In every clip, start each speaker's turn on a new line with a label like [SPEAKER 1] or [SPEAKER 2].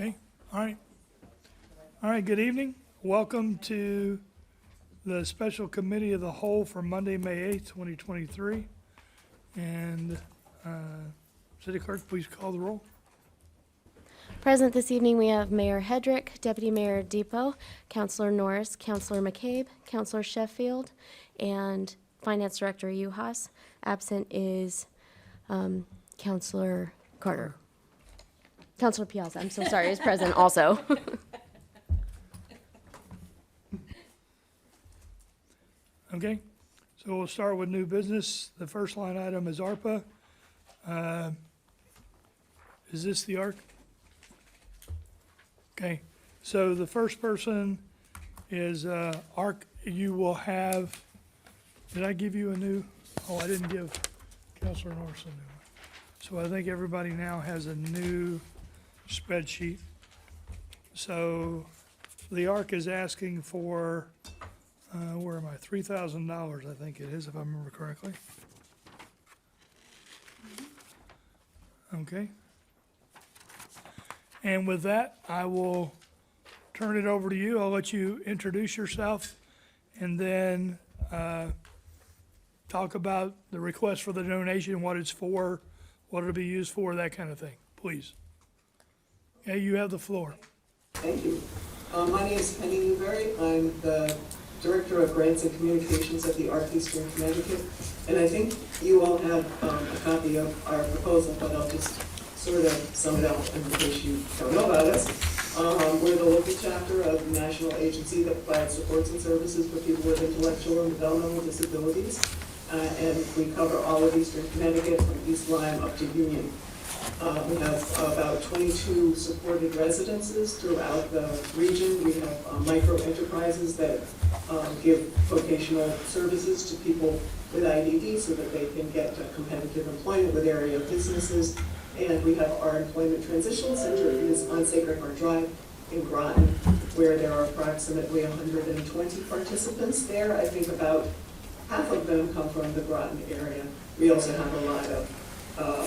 [SPEAKER 1] Okay, all right. All right, good evening. Welcome to the Special Committee of the Whole for Monday, May 8th, 2023. And City Clerk, please call the roll.
[SPEAKER 2] Present this evening, we have Mayor Hedrick, Deputy Mayor Depot, Councilor Norris, Councilor McCabe, Councilor Sheffield, and Finance Director Uhas. Absent is Councilor Carter. Councilor Piazza, I'm so sorry, is present also.
[SPEAKER 1] Okay, so we'll start with new business. The first line item is ARPA. Is this the ARC? Okay, so the first person is ARC. You will have, did I give you a new? Oh, I didn't give Councilor Norris a new one. So I think everybody now has a new spreadsheet. So the ARC is asking for, where am I? $3,000, I think it is, if I remember correctly. Okay. And with that, I will turn it over to you. I'll let you introduce yourself and then talk about the request for the donation, what it's for, what it'll be used for, that kind of thing. Please. Okay, you have the floor.
[SPEAKER 3] Thank you. My name is Penny Newberry. I'm the Director of Grants and Communications at the ARC Eastern Connecticut. And I think you all have a copy of our proposal, but I'll just sort of sum it up in case you don't know about us. We're the local chapter of the national agency that provides supports and services for people with intellectual and developmental disabilities. And we cover all of Eastern Connecticut from East Lyme up to Union. We have about 22 supported residences throughout the region. We have micro enterprises that give vocational services to people with IDD so that they can get competitive employment with area businesses. And we have our Employment Transitional Center is on Sacred Heart Drive in Groton, where there are approximately 120 participants there. I think about half of them come from the Groton area. We also have a lot of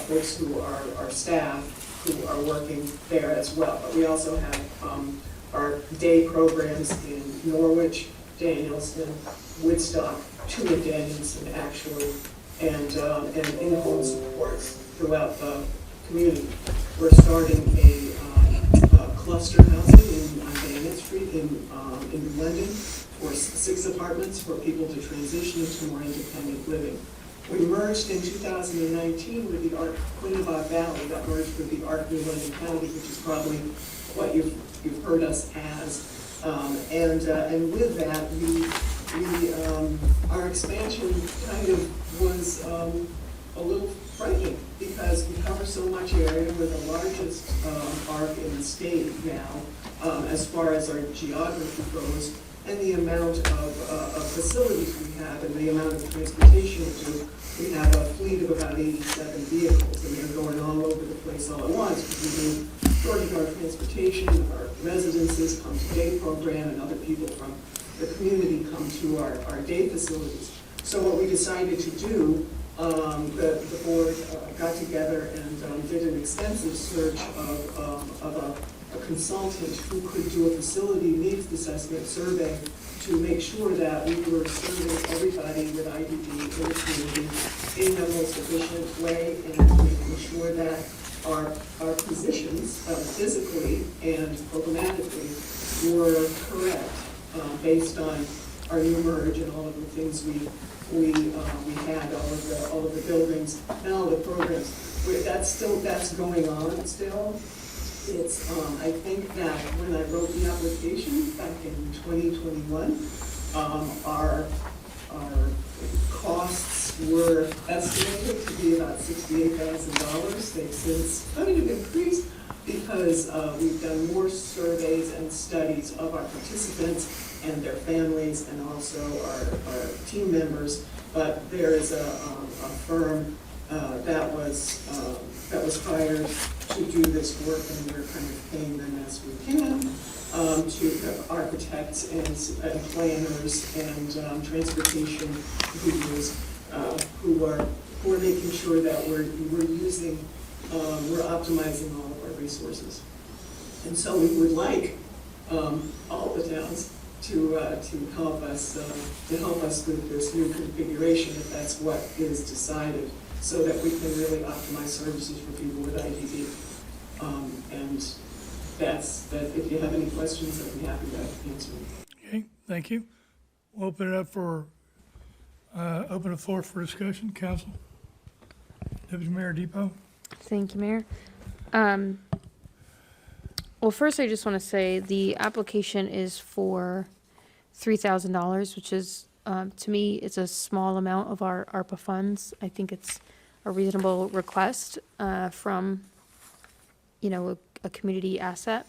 [SPEAKER 3] folks who are our staff who are working there as well. But we also have our day programs in Norwich, Danielston, Woodstock, two in Danielston actually, and in-home supports throughout the community. We're starting a cluster housing on Bayonet Street in London for 6 apartments for people to transition into more independent living. We merged in 2019 with the ARC Quinebaug Valley, that merged with the ARC New London County, which is probably what you've heard us as. And with that, our expansion kind of was a little frightening because we cover so much area. We're the largest ARC in the state now, as far as our geography goes. And the amount of facilities we have and the amount of transportation we do. We have a fleet of about 87 vehicles, and they're going all over the place all at once because we do door-to-door transportation. Our residences come to day program, and other people from the community come to our day facilities. So what we decided to do, the board got together and did an extensive search of a consultant who could do a facility needs assessment survey to make sure that we were serving everybody with IDD in the community in the most efficient way and making sure that our positions physically and programmatically were correct based on our new merge and all of the things we had, all of the buildings and all the programs. That's going on still. It's, I think that when I wrote the application back in 2021, our costs were estimated to be about $68,000. They've since kind of increased because we've done more surveys and studies of our participants and their families and also our team members. But there is a firm that was hired to do this work, and we're kind of paying them as we can to architects and planners and transportation gurus who are making sure that we're optimizing all of our resources. And so we would like all the towns to help us with this new configuration, if that's what is decided, so that we can really optimize services for people with IDD. And that. If you have any questions, I'd be happy to answer them.
[SPEAKER 1] Okay, thank you. We'll open it up for, open the floor for discussion. Council. Deputy Mayor Depot.
[SPEAKER 4] Thank you, Mayor. Well, first, I just want to say the application is for $3,000, which is, to me, it's a small amount of our ARPA funds. I think it's a reasonable request from, a community asset.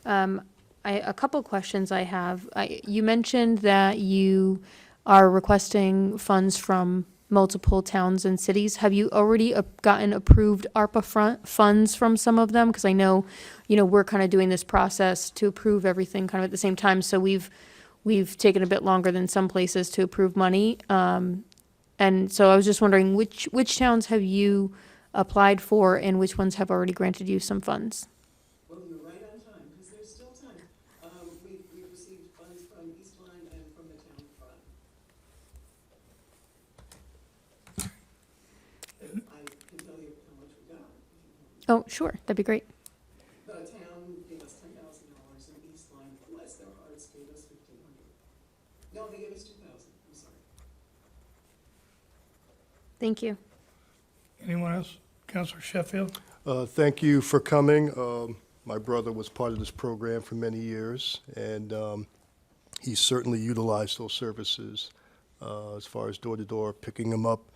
[SPEAKER 4] A couple questions I have. You mentioned that you are requesting funds from multiple towns and cities. Have you already gotten approved ARPA funds from some of them? Because I know, we're kind of doing this process to approve everything kind of at the same time. So we've taken a bit longer than some places to approve money. And so I was just wondering which towns have you applied for and which ones have already granted you some funds?
[SPEAKER 3] Well, you're right on time, because there's still time. We've received funds from East Line and from the town of Groton. I can tell you how much we got.
[SPEAKER 4] Oh, sure, that'd be great.
[SPEAKER 3] The town gave us $10,000, and East Line, bless their hearts, gave us $1,500. No, they gave us $2,000, I'm sorry.
[SPEAKER 4] Thank you.
[SPEAKER 1] Anyone else? Councilor Sheffield.
[SPEAKER 5] Thank you for coming. My brother was part of this program for many years, and he certainly utilized those services as far as door-to-door, picking them up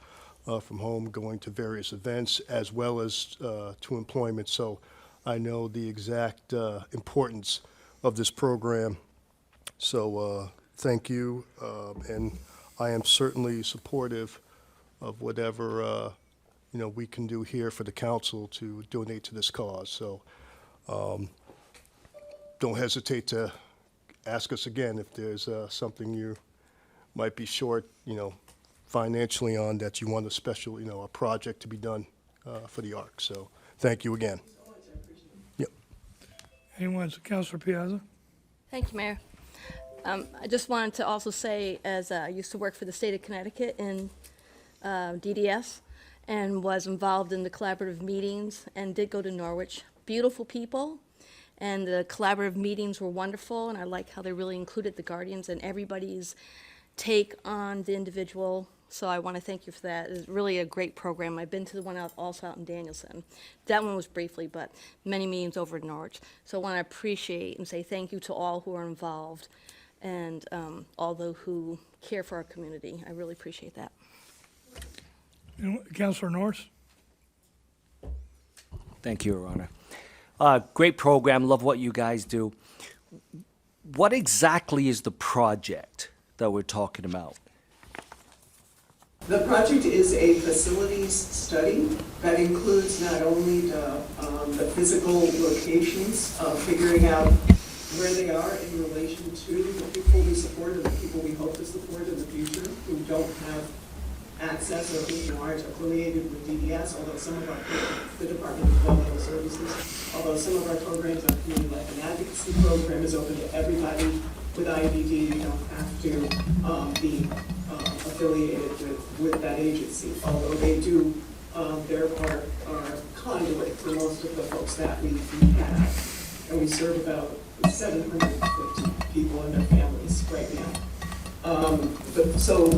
[SPEAKER 5] from home, going to various events, as well as to employment. So I know the exact importance of this program. So thank you, and I am certainly supportive of whatever we can do here for the council to donate to this cause. So don't hesitate to ask us again if there's something you might be short, financially on that you want a special, a project to be done for the ARC. So thank you again. Yep.
[SPEAKER 1] Anyone? Councilor Piazza.
[SPEAKER 6] Thank you, Mayor. I just wanted to also say, as I used to work for the state of Connecticut in DDS and was involved in the collaborative meetings and did go to Norwich. Beautiful people, and the collaborative meetings were wonderful, and I like how they really included the guardians and everybody's take on the individual. So I want to thank you for that. It's really a great program. I've been to the one also out in Danielson. That one was briefly, but many meetings over in Norwich. So I want to appreciate and say thank you to all who are involved and all those who care for our community. I really appreciate that.
[SPEAKER 1] Councilor Norris.
[SPEAKER 7] Thank you, Your Honor. Great program. Love what you guys do. What exactly is the project that we're talking about?
[SPEAKER 3] The project is a facilities study that includes not only the physical locations, figuring out where they are in relation to the people we support and the people we hope to support in the future who don't have access or who aren't affiliated with DDS, although some of our, the Department of Developmental Services, although some of our programs, our community life and advocacy program is open to everybody with IDD. You don't have to be affiliated with that agency, although they do, they're our conduit for most of the folks that we have. And we serve about 750 people and their families right now. So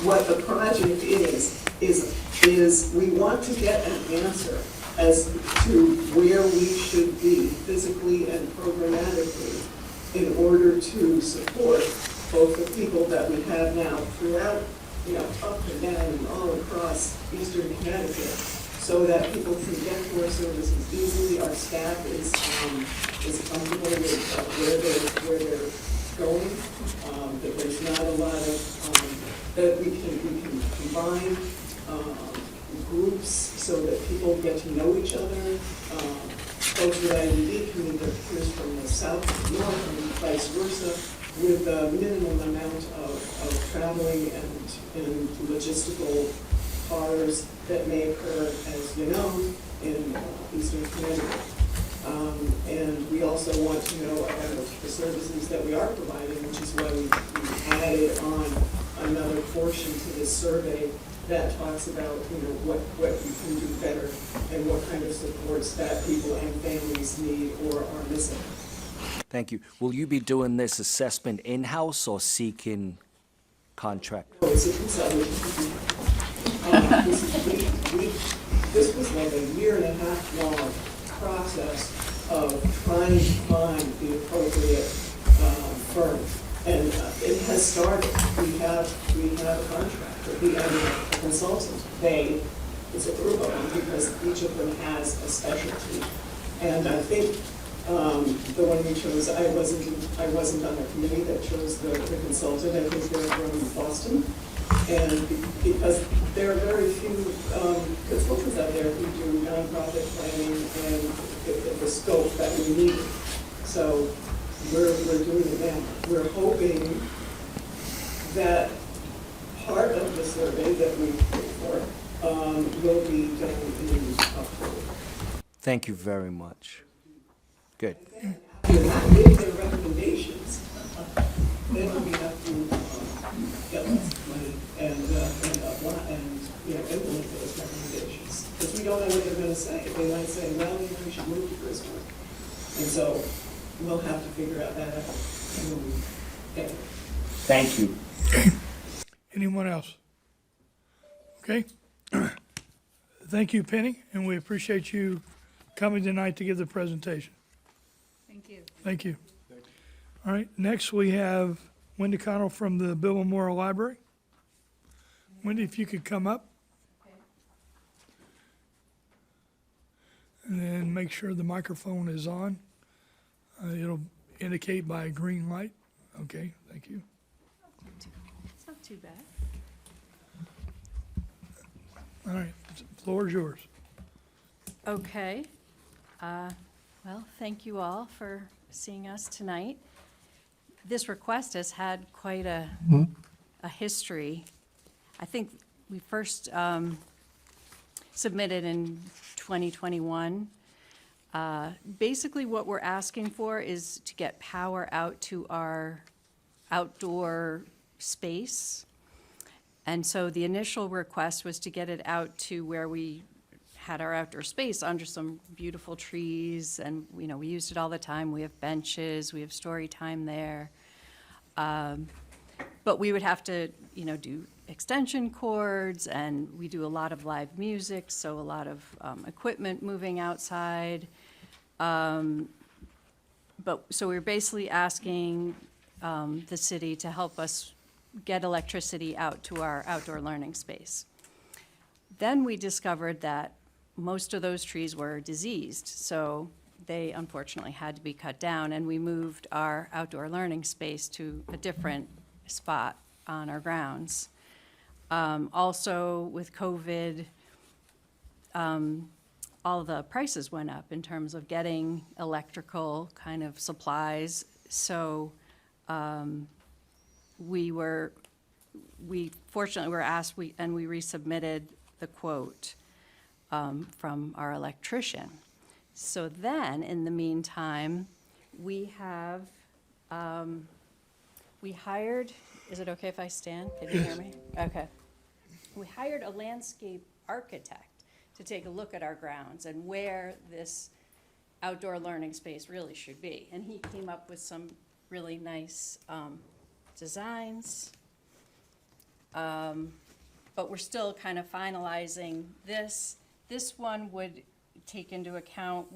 [SPEAKER 3] what the project is we want to get an answer as to where we should be physically and programmatically in order to support both the people that we have now throughout, up and down and all across eastern Connecticut, so that people can get to our services easily. Our staff is comfortable with where they're going. That there's not a lot of that we can combine groups so that people get to know each other. Folks with IDD can meet their peers from the south to the north and vice versa, with a minimum amount of traveling and logistical bars that may occur, as you know, in eastern Connecticut. And we also want to know about the services that we are providing, which is why we added on another portion to this survey that talks about, what we can do better and what kind of supports that people and families need or are missing.
[SPEAKER 7] Thank you. Will you be doing this assessment in-house or seeking contract?
[SPEAKER 3] Oh, it's a consultant. This was like a 1.5 year long process of trying to find the appropriate firm. And it has started. We have a contractor, a consultant. It's a group of them because each of them has a specialty. And I think the one we chose, I wasn't on the committee that chose the consultant. I think they're from Boston. And because there are very few consultants out there who do nonprofit planning and the scope that we need. So we're doing it now. We're hoping that part of the survey that we put for will be done in October.
[SPEAKER 7] Thank you very much. Good.
[SPEAKER 3] After that, give their recommendations, then we have to get lots of money and implement those recommendations. Because we don't know what they're going to say. They might say, well, we should move to Bristol. And so we'll have to figure out that out when we get there.
[SPEAKER 7] Thank you.
[SPEAKER 1] Anyone else? Okay. Thank you, Penny, and we appreciate you coming tonight to give the presentation.
[SPEAKER 8] Thank you.
[SPEAKER 1] Thank you. All right, next we have Wendy Connell from the Bill Memorial Library. Wendy, if you could come up. And then make sure the microphone is on. It'll indicate by a green light. Okay, thank you.
[SPEAKER 8] It's not too bad.
[SPEAKER 1] All right, the floor is yours.
[SPEAKER 8] Okay. Well, thank you all for seeing us tonight. This request has had quite a history. I think we first submitted in 2021. Basically, what we're asking for is to get power out to our outdoor space. And so the initial request was to get it out to where we had our outdoor space under some beautiful trees, and we used it all the time. We have benches, we have story time there. But we would have to, do extension cords, and we do a lot of live music, so a lot of equipment moving outside. So we're basically asking the city to help us get electricity out to our outdoor learning space. Then we discovered that most of those trees were diseased, so they unfortunately had to be cut down, and we moved our outdoor learning space to a different spot on our grounds. Also, with COVID, all the prices went up in terms of getting electrical kind of supplies, so we fortunately were asked, and we resubmitted the quote from our electrician. So then, in the meantime, we have, we hired, is it okay if I stand? Can you hear me? Okay. We hired a landscape architect to take a look at our grounds and where this outdoor learning space really should be. And he came up with some really nice designs. But we're still kind of finalizing this. This one would take into account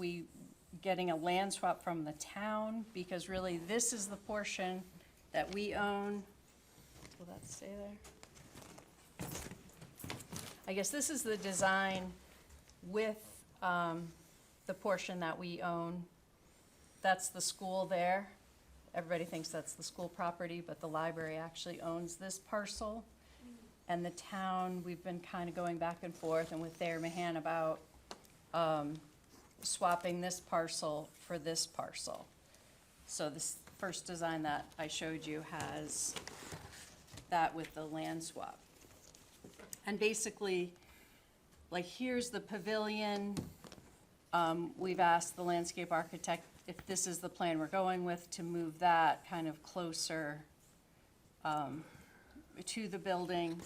[SPEAKER 8] getting a land swap from the town, because really this is the portion that we own. Will that stay there? I guess this is the design with the portion that we own. That's the school there. Everybody thinks that's the school property, but the library actually owns this parcel. And the town, we've been kind of going back and forth and with Thayer Mahan about swapping this parcel for this parcel. So this first design that I showed you has that with the land swap. And basically, like, here's the pavilion. We've asked the landscape architect if this is the plan we're going with, to move that kind of closer to the building.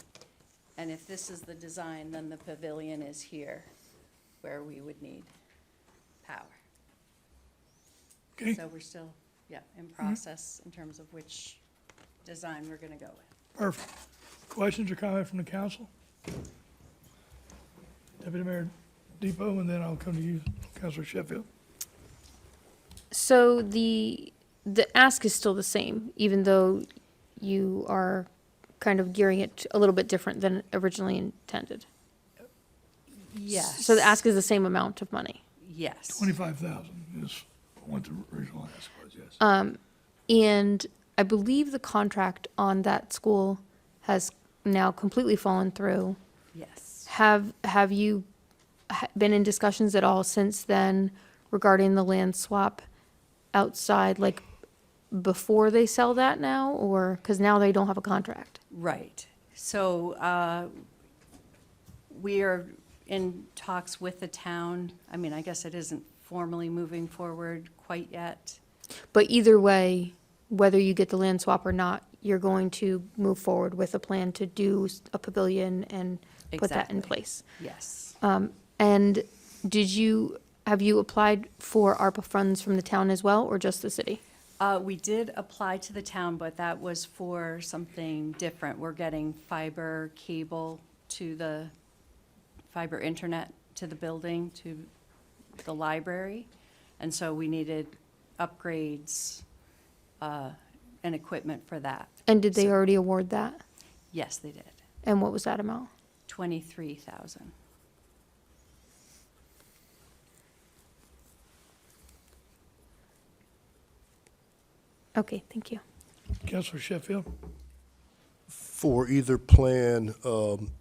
[SPEAKER 8] And if this is the design, then the pavilion is here, where we would need power.
[SPEAKER 1] Okay,
[SPEAKER 8] So we're still, in process in terms of which design we're gonna go with.
[SPEAKER 1] perfect. Questions or comment from the council? Deputy Mayor Depot, and then I'll come to you, Councilor Sheffield.
[SPEAKER 4] So the ask is still the same, even though you are kind of gearing it a little bit different than originally intended.
[SPEAKER 8] Yes.
[SPEAKER 4] So the ask is the same amount of money.
[SPEAKER 8] Yes.
[SPEAKER 1] 25,000 is what the original ask was, yes.
[SPEAKER 4] And I believe the contract on that school has now completely fallen through.
[SPEAKER 8] Yes.
[SPEAKER 4] Have you been in discussions at all since then regarding the land swap outside, like before they sell that now, or, because now they don't have a contract?
[SPEAKER 8] Right. So we are in talks with the town. I mean, I guess it isn't formally moving forward quite yet.
[SPEAKER 4] But either way, whether you get the land swap or not, you're going to move forward with a plan to do a pavilion and put that in
[SPEAKER 8] Exactly.
[SPEAKER 4] place.
[SPEAKER 8] Yes.
[SPEAKER 4] And have you applied for ARPA funds from the town as well, or just the city?
[SPEAKER 8] We did apply to the town, but that was for something different. We're getting fiber cable to the fiber internet to the building, to the library. And so we needed upgrades and equipment for that.
[SPEAKER 4] And did they already award that?
[SPEAKER 8] Yes, they did.
[SPEAKER 4] And what was that amount?
[SPEAKER 8] 23,000.
[SPEAKER 4] Okay, thank you.
[SPEAKER 1] Councilor Sheffield?
[SPEAKER 5] For either plan,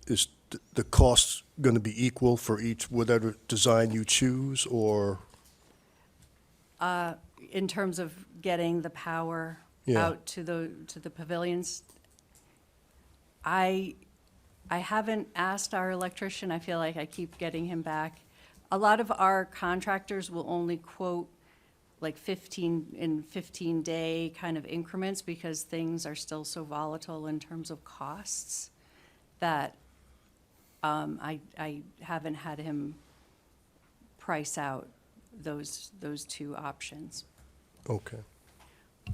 [SPEAKER 5] is the cost going to be equal for each, whatever design you choose, or?
[SPEAKER 8] In terms of getting the power
[SPEAKER 5] Yeah.
[SPEAKER 8] out to the pavilions, I haven't asked our electrician. I feel like I keep getting him back. A lot of our contractors will only quote like 15-day kind of increments, because things are still so volatile in terms of costs that I haven't had him price out those two options.
[SPEAKER 5] Okay.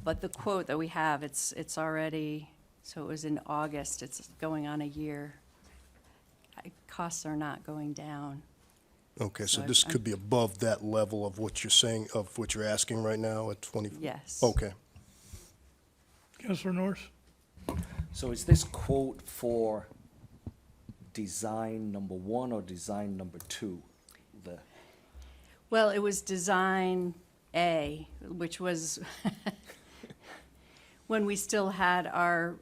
[SPEAKER 8] But the quote that we have, it's already, so it was in August, it's going on a year. Costs are not going down.
[SPEAKER 5] Okay, so
[SPEAKER 8] So
[SPEAKER 5] this
[SPEAKER 8] I'm-
[SPEAKER 5] could be above that level of what you're saying, of what you're asking right now at 20?
[SPEAKER 8] Yes.
[SPEAKER 5] Okay.
[SPEAKER 1] Councilor Norris?
[SPEAKER 7] So is this quote for design number 1 or design number 2? The,
[SPEAKER 8] Well, it was design A, which was when we still had our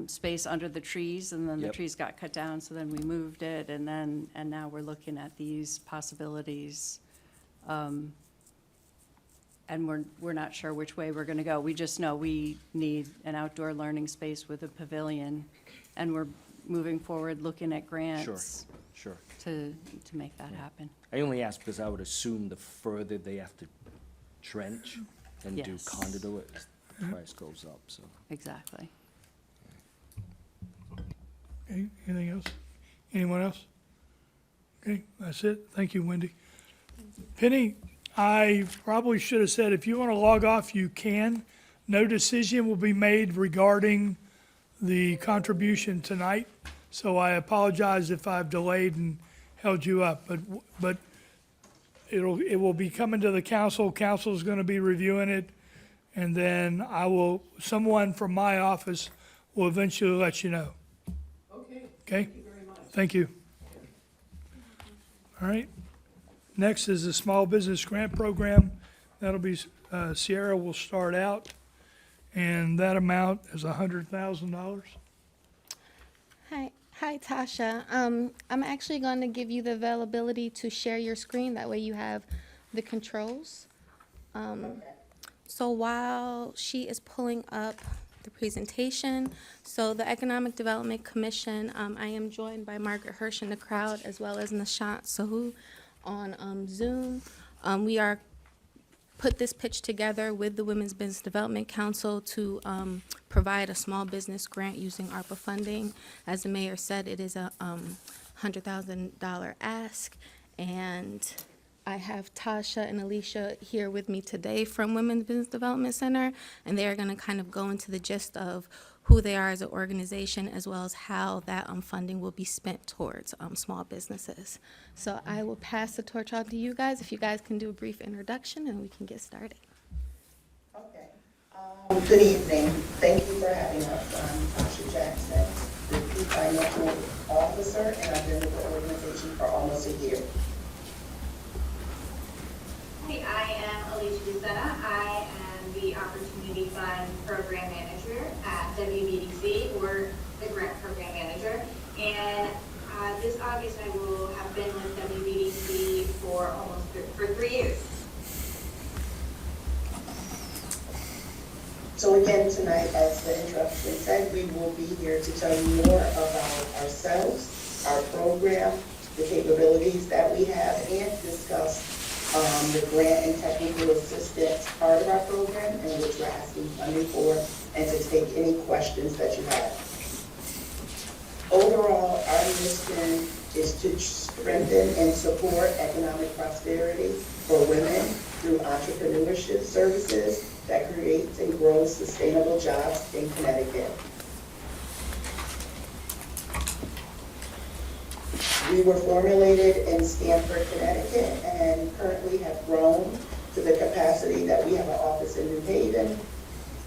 [SPEAKER 8] space under the trees, and then the
[SPEAKER 7] Yep.
[SPEAKER 8] trees got cut down, so then we moved it, and now we're looking at these possibilities. And we're not sure which way we're gonna go. We just know we need an outdoor learning space with a pavilion, and we're moving forward, looking at grants
[SPEAKER 7] sure.
[SPEAKER 8] to make that happen.
[SPEAKER 7] I only ask because I would assume the further they have to trench and do
[SPEAKER 8] Yes.
[SPEAKER 7] conduit, the price goes up, so.
[SPEAKER 8] Exactly.
[SPEAKER 1] Okay, anything else? Anyone else? Okay, that's it. Thank you, Wendy. Penny, I probably should have said, if you want to log off, you can. No decision will be made regarding the contribution tonight, so I apologize if I've delayed and held you up, but it will be coming to the council. Council's going to be reviewing it, and then someone from my office will eventually let you know.
[SPEAKER 3] Okay,
[SPEAKER 1] Okay?
[SPEAKER 3] thank you very much.
[SPEAKER 1] Thank you. All right. Next is the Small Business Grant Program. That'll be, Sierra will start out, and that amount is $100,000.
[SPEAKER 2] Hi, Tasha. I'm actually going to give you the availability to share your screen. That way you have the controls. So while she is pulling up the presentation, so the Economic Development Commission, I am joined by Margaret Hirsch in the crowd, as well as Nashant Sahu on Zoom.
[SPEAKER 9] We are put this pitch together with the Women's Business Development Council to provide a small business grant using ARPA funding. As the mayor said, it is a $100,000 ask, and I have Tasha and Alicia here with me today from Women's Business Development Center, and they are going to kind of go into the gist of who they are as an organization, as well as how that funding will be spent towards small businesses. So I will pass the torch on to you guys. If you guys can do a brief introduction, and we can get started.
[SPEAKER 10] Okay. Good evening. Thank you for having us. I'm Tasha Jackson, the Chief Financial Officer, and I've been with the organization for almost a year.
[SPEAKER 11] Hi, I am Alicia Lucena. I am the Opportunity Fund Program Manager at WBDC, or the Grant Program Manager. And this August, I will have been with WBDC for for 3 years.
[SPEAKER 10] So again, tonight, as the introduction said, we will be here to tell you more about ourselves, our program, the capabilities that we have, and discuss the grant and technical assistance part of our program, in which we're asking funding for, and to take any questions that you have. Overall, our mission is to strengthen and support economic prosperity for women through entrepreneurship services that creates and grows sustainable jobs in Connecticut. We were formulated in Stamford, Connecticut, and currently have grown to the capacity that we have an office in New Haven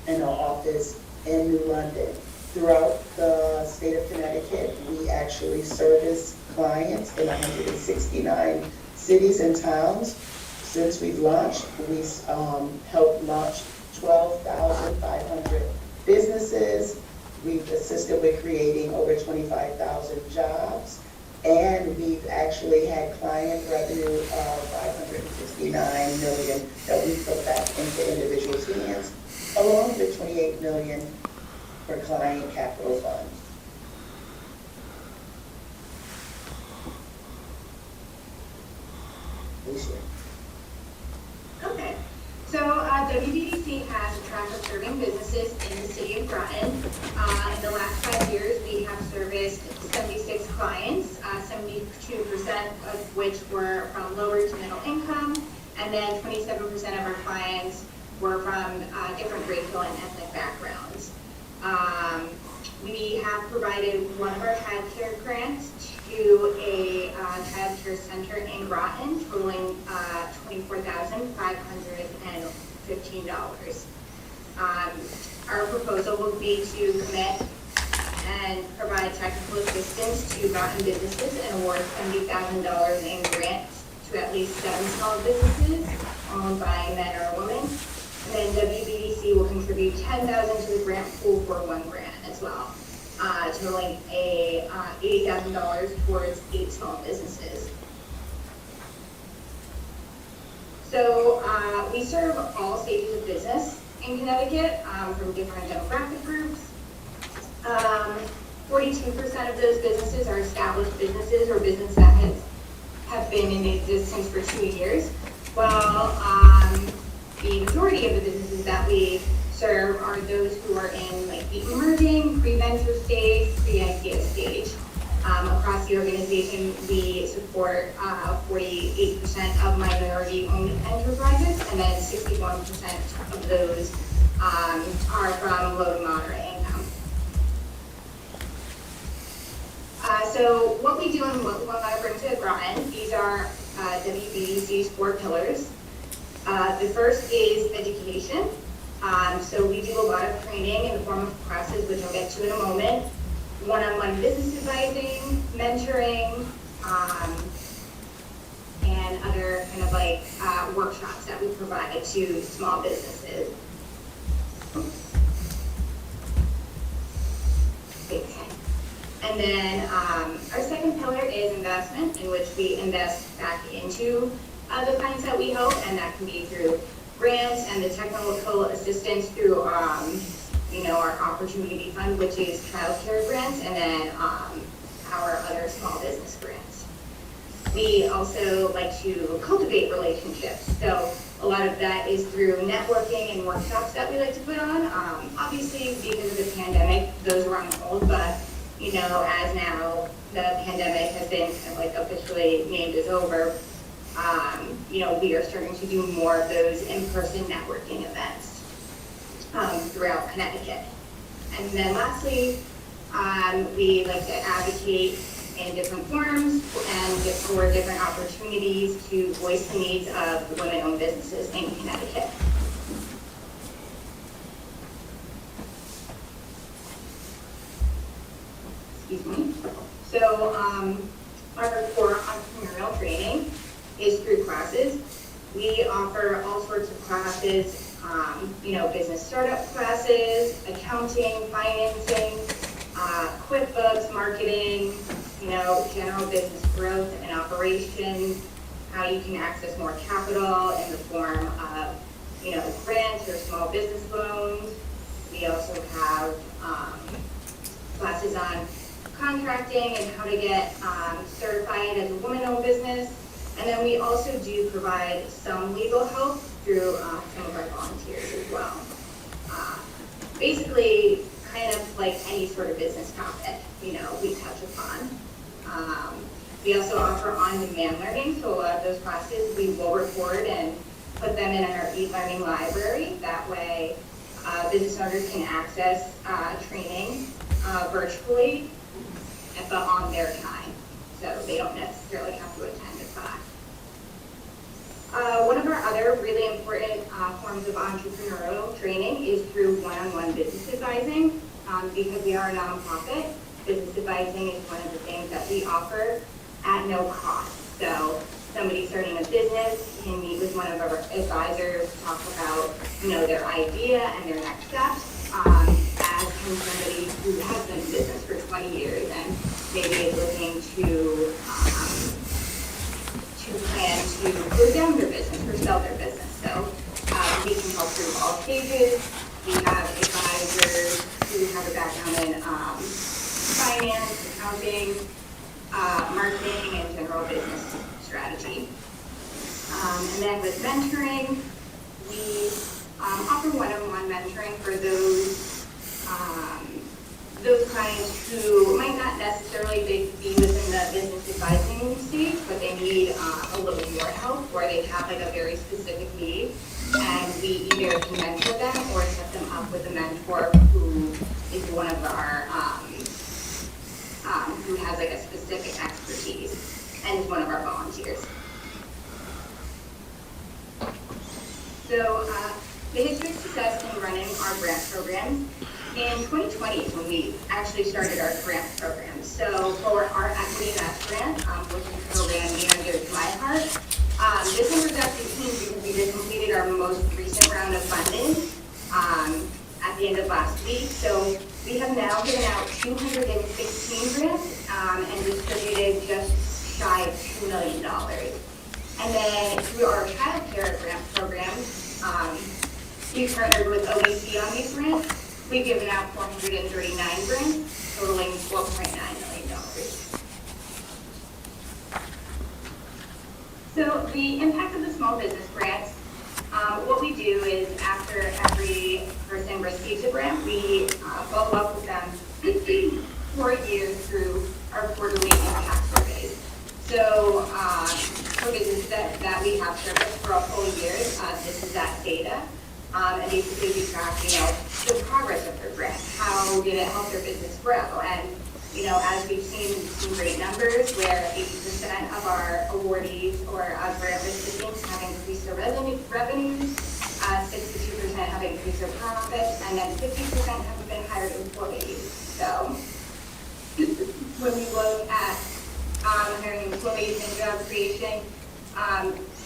[SPEAKER 10] and an office in New London. Throughout the state of Connecticut, we actually service clients in 169 cities and towns. Since we've launched, we've helped launch 12,500 businesses. We've assisted with creating over 25,000 jobs. And we've actually had client revenue of $569 million that we put back into individuals' hands, along with $28 million for client capital funds.
[SPEAKER 11] Okay. So WBDC has a track of serving businesses in the city of Groton. In the last 5 years, we have serviced 76 clients, 72% of which were from lower to middle income, and then 27% of our clients were from different racial and ethnic backgrounds. We have provided one of our child care grants to a child care center in Groton, totaling $24,515. Our proposal will be to commit and provide technical assistance to Groton businesses and award $70,000 in grants to at least 7 small businesses owned by men or women. And then WBDC will contribute $10,000 to the grant pool for 1 grant as well, totaling $80,000 towards 8 small businesses. So we serve all stages of business in Connecticut from different demographic groups. 42% of those businesses are established businesses or businesses that have been in existence for 2 years, while the majority of the businesses that we serve are those who are in like the emerging, pre-venture stage, pre-idea stage. Across the organization, we support 48% of minority-owned enterprises, and then 61% of those are from low to moderate income. So what we do and what we want to bring to Groton, these are WBDC's 4 pillars. The first is education. So we do a lot of training in the form of classes, which I'll get to in a moment. One-on-one business advising, mentoring, and other kind of like workshops that we provide to small businesses. Okay. And then our second pillar is investment, in which we invest back into the clients that we help, and that can be through grants and the technical assistance through our Opportunity Fund, which is child care grants, and then our other small business grants. we also like to cultivate relationships. So a lot of that is through networking and workshops that we like to put on. Obviously, because of the pandemic, those were on hold, but you know, as now the pandemic has been kind of like officially named as over, you know, we are starting to do more of those in-person networking events throughout Connecticut. And then lastly, we like to advocate in different forums and for different opportunities to voice the needs of the women-owned businesses in Connecticut. Excuse me. So our core entrepreneurial training is through classes. We offer all sorts of classes, you know, business startup classes, accounting, financing, QuickBooks, marketing, you know, general business growth and operations, how you can access more capital in the form of, you know, grants or small business loans. We also have classes on contracting and how to get certified as a woman-owned business. And then we also do provide some legal help through some of our volunteers as well. Basically, kind of like any sort of business topic, you know, we touch upon. We also offer on-demand learning, so a lot of those classes we will record and put them in our e-learning library. That way, business owners can access training virtually, but on their time, so they don't necessarily have to attend a class. One of our other really important forms of entrepreneurial training is through one-on-one business advising. Because we are a nonprofit, business advising is one of the things that we offer at no cost. So somebody starting a business can meet with one of our advisors, talk about, you know, their idea and their next steps, as can somebody who has been in business for 20 years and maybe is looking to plan to close down their business or sell their business. So we can help through all stages. We have advisors who have a background in finance, accounting, marketing, and general business strategy. And then with mentoring, we offer one-on-one mentoring for those clients who might not necessarily be within the business advising stage, but they need a little more help, or they have like a very specific need, and we either can mentor them or set them up with a mentor who is one of our who has like a specific expertise and is one of our volunteers. So the history of success in running our grant programs. In 2020 is when we actually started our grant program. So for our Equity Invest grant, which is a program near and dear to my heart, this one was actually key because we just completed our most recent round of funding at the end of last week. So we have now given out 216 grants and distributed just shy of $2 million. And then through our child care grant program, we partnered with OEC on these grants. We've given out 439 grants, totaling $12.9 million. So the impact of the small business grants, what we do is after every person receives a grant, we follow up with them for a year through our quarterly impact surveys. So for businesses that we have serviced for a full year, this is that data. And basically we track, you know, the progress of their grant. How did it help their business grow? And, you know, as we've seen some great numbers where 80% of our awardees or grant recipients have increased their revenues, 62% have increased their profits, and then 50% have been hired employees. So when we look at hiring employees and job creation,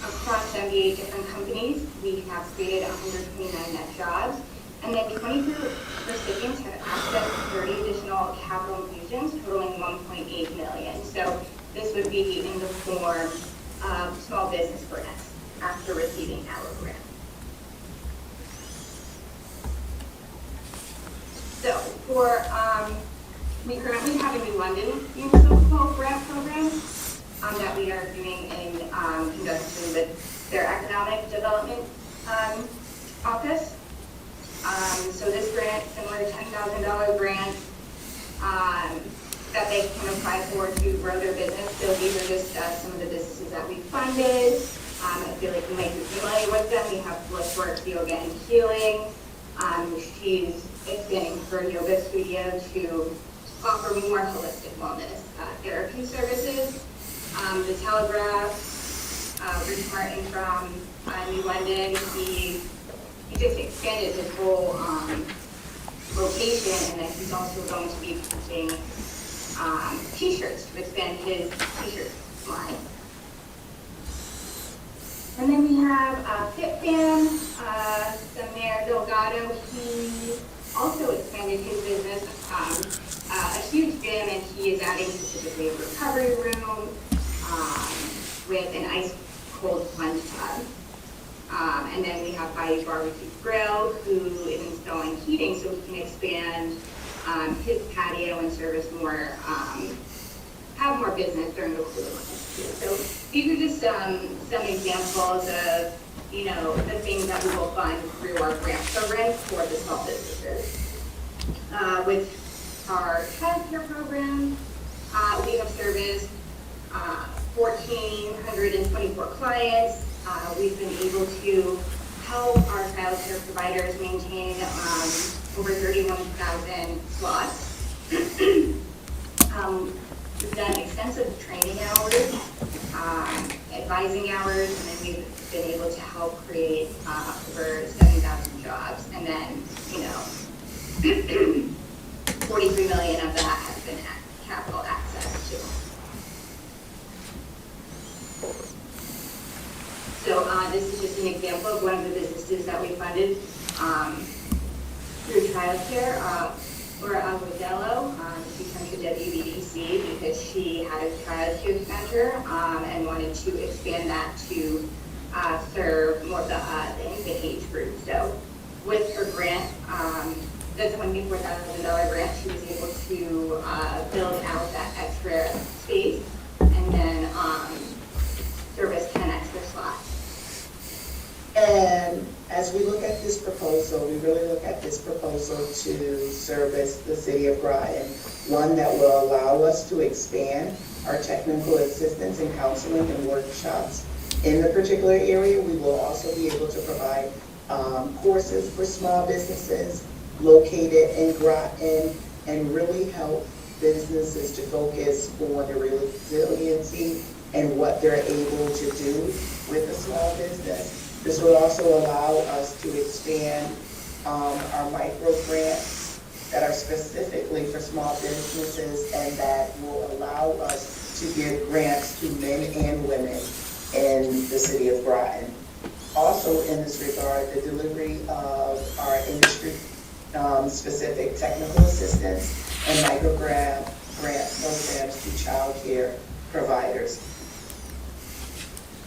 [SPEAKER 11] across 78 different companies, we have created 129 net jobs, and then 22 recipients have accessed 30 additional capital infusions totaling $1.8 million. So this would be in the form of small business grants after receiving our grant. So for, we currently have a New London Municipal grant program. that we are doing in conjunction with their economic development office. So this grant, similar $10,000 grant that they can apply for to grow their business. So these are just some of the businesses that we funded. I feel like you might be familiar with them. We have Blissworks Yoga and Healing. She's expanding her yoga studio to offer more holistic wellness therapy services. The Telegraph, Rich Martin from New London, he just expanded his whole location, and then he's also going to be printing t-shirts to expand his t-shirt line. And then we have Fit Fam, the Mayor Delgado. He also expanded his business, a huge gym, and he is adding specifically a recovery room with an ice cold plunge tub. And then we have Bayou Barbecue Grill, who is installing heating so he can expand his patio and service more, have more business during the cooler months too. So these are just some examples of, you know, the things that we will fund through our grant program for the small businesses. With our childcare program, we have serviced 1,424 clients. We've been able to help our childcare providers maintain over 31,000 slots. We've done extensive training hours, advising hours, and then we've been able to help create over 7,000 jobs. And then, you know, 43 million of that has been capital access to. So this is just an example of one of the businesses that we funded through childcare. Laura Aguadello, she came to WVDC because she had a childcare center and wanted to expand that to serve more of the age group. So with her grant, the $24,000 grant, she was able to build out that extra space and then service 10 extra slots.
[SPEAKER 10] And as we look at this proposal, we really look at this proposal to service the city of Groton, one that will allow us to expand our technical assistance and counseling and workshops in the particular area. We will also be able to provide courses for small businesses located in Groton and really help businesses to focus on the resiliency and what they're able to do with a small business. This will also allow us to expand our micro grants that are specifically for small businesses and that will allow us to give grants to men and women in the city of Groton. Also in this regard, the delivery of our industry specific technical assistance and micro grant programs to child care providers.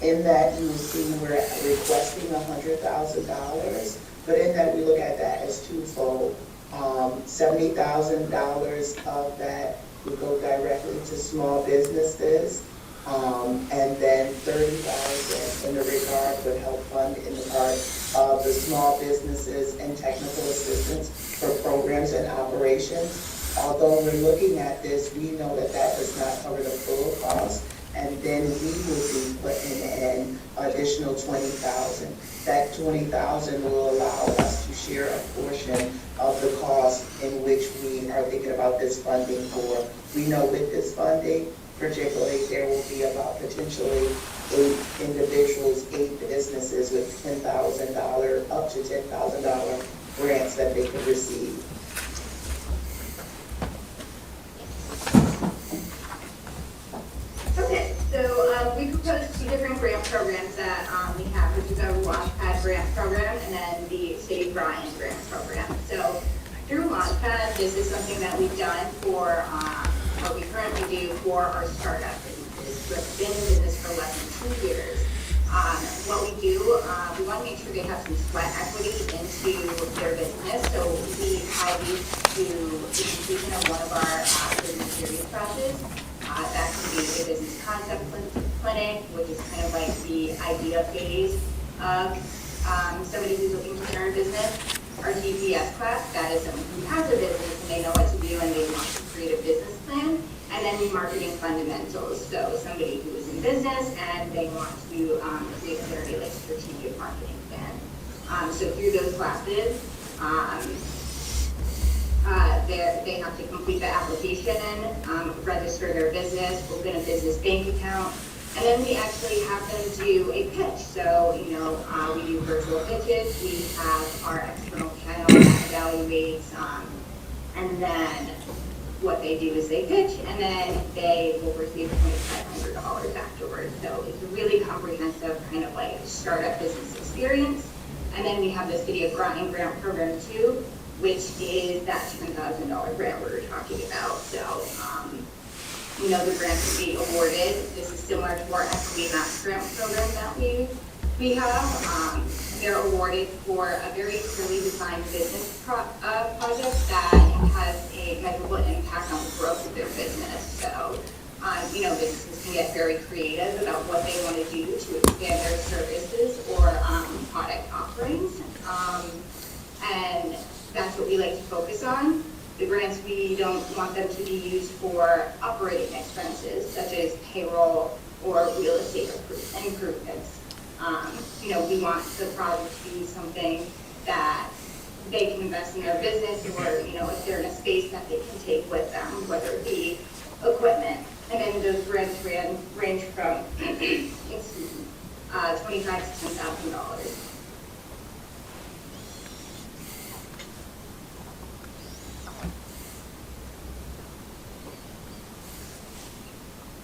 [SPEAKER 10] In that, you will see we're requesting $100,000, but in that we look at that as twofold. $70,000 of that would go directly to small businesses, and then $30,000 in the regard would help fund in the part of the small businesses and technical assistance for programs and operations. Although we're looking at this, we know that that does not cover the full cost. And then we will be putting in additional $20,000. That $20,000 will allow us to share a portion of the cost in which we are thinking about this funding for. We know with this funding, particularly, there will be about potentially 8 individuals, 8 businesses with $10,000, up to $10,000 grants that they could receive.
[SPEAKER 11] Okay, so we proposed 2 different grant programs that we have, which is our Launchpad grant program and then the State of Groton grant program. So through Launchpad, this is something that we've done for, what we currently do for our startup businesses who have been in business for less than 2 years. What we do, we want to make sure they have some sweat equity into their business. So we tie these to the completion of one of our business series classes. That could be a business concept clinic, which is kind of like the idea phase of somebody who's looking to start a business. Our GPS class, that is someone who has a business and they know what to do and they want to create a business plan. And then the marketing fundamentals, so somebody who is in business and they want to create a very like strategic marketing plan. So through those classes, they have to complete the application, register their business, open a business bank account, and then we actually have them do a pitch. So, we do virtual pitches, we have our external panel that evaluates, and then what they do is they pitch, and then they will receive $2,500 afterwards. So it's a really comprehensive kind of like startup business experience. And then we have this City of Groton grant program too, which is that $10,000 grant we were talking about. So, the grant will be awarded. This is similar to our equity match grant program that we have. They're awarded for a very clearly defined business project that has a measurable impact on the growth of their business. So, businesses can get very creative about what they want to do to expand their services or product offerings. And that's what we like to focus on. The grants, we don't want them to be used for operating expenses, such as payroll or real estate improvements. We want the project to be something that they can invest in their business or, if they're in a space that they can take with them, whether it be equipment. And then those grants range from, $25,000 to $10,000.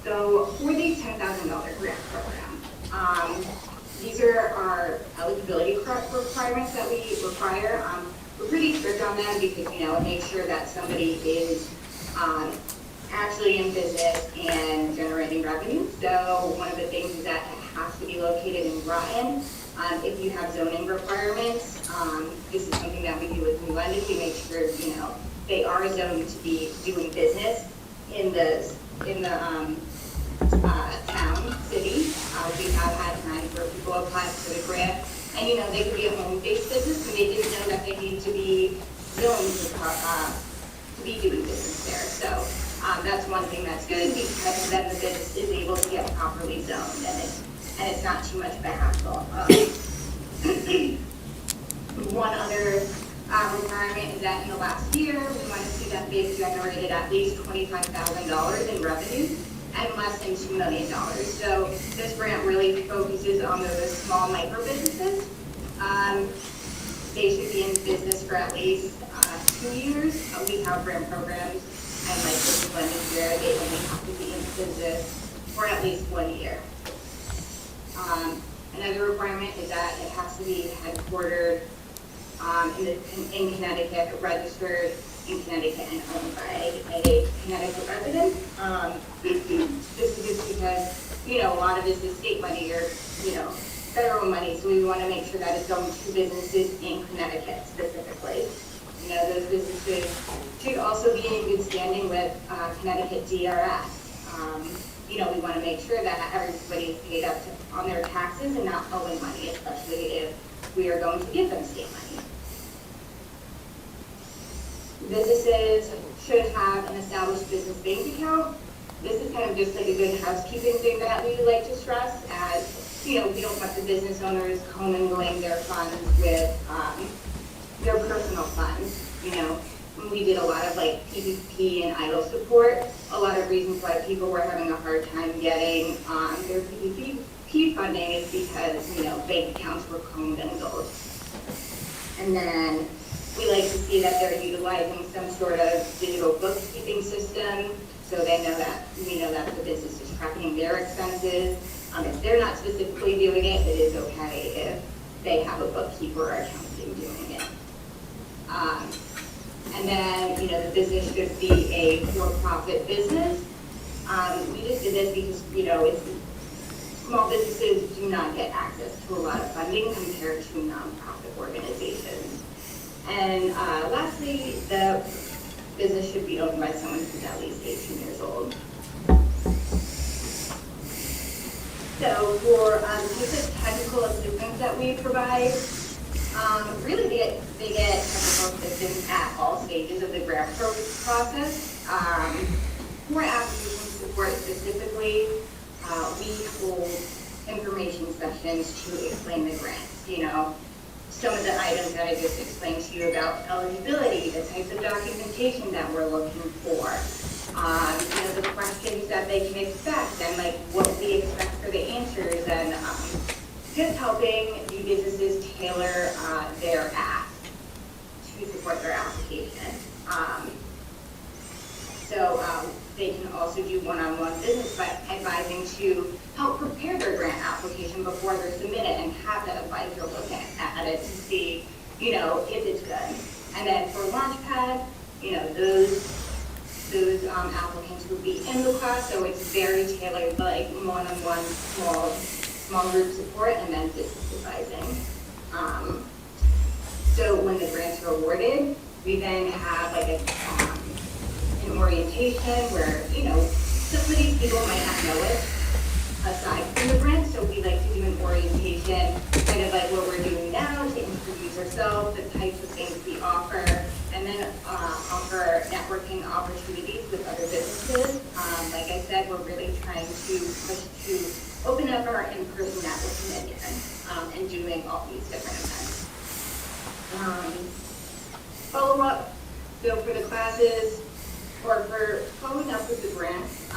[SPEAKER 11] So for the $10,000 grant program, these are our eligibility requirements that we require. We're pretty strict on them because, make sure that somebody is actually in business and generating revenue. So one of the things is that it has to be located in Groton. If you have zoning requirements, this is something that we do with New London. We make sure, they are zoned to be doing business in the town, city. We have had times where people apply for the grant, and they could be a home-based business, and they didn't know that they need to be zoned to be doing business there. So that's one thing that's good because then the business is able to get properly zoned, and it's not too much of a hassle. One other requirement is that in the last year, we want to see that they've generated at least $25,000 in revenue and less than $2 million. So this grant really focuses on those small micro businesses. They should be in business for at least 2 years. We have grant programs and like this one is where they only have to be in business for at least 1 year. Another requirement is that it has to be headquartered in Connecticut, registered in Connecticut, and owned by a Connecticut resident. This is just because, a lot of this is state money or, federal money, so we want to make sure that it's going to businesses in Connecticut specifically. Those businesses should also be in good standing with Connecticut DRS. We want to make sure that everybody is paid up on their taxes and not owing money, especially if we are going to give them state money. Businesses should have an established business bank account. This is kind of just like a good housekeeping thing that we like to stress, as we don't want the business owners commingling their funds with their personal funds. When we did a lot of like PPP and EIDL support, a lot of reasons why people were having a hard time getting their PPP funding is because bank accounts were commingled. And then we like to see that they're utilizing some sort of digital bookkeeping system, so they know that the business is tracking their expenses. If they're not specifically doing it, it is okay if they have a bookkeeper or accounting doing it. And then, the business should be a for-profit business. We just did this because, small businesses do not get access to a lot of funding compared to nonprofit organizations. And lastly, the business should be owned by someone who's at least 18 years old. So for the types of technical assistance that we provide, really they get technical assistance at all stages of the grant process. For application support specifically, we hold information sessions to explain the grants. You know, some of the items that I just explained to you about eligibility, the types of documentation that we're looking for, you know, the questions that they can expect, and like what we expect for the answers, and just helping the businesses tailor their ask to support their application. So they can also do one-on-one business advising to help prepare their grant application before they're submitted, and have that advisor look at it to see, you know, if it's good. And then for Launchpad, you know, those applicants would be in the class, so it's very tailored, like one-on-one small group support, and then business advising. So when the grants are awarded, we then have like an orientation where, you know, some of these people might not know it aside from the grant, so we like to do an orientation, kind of like what we're doing now, to introduce ourselves, the types of things we offer, and then offer networking opportunities with other businesses. Like I said, we're really trying to push to open up our in-person networking again, and doing all these different events. Follow up, so for the classes, or for following up with the grants,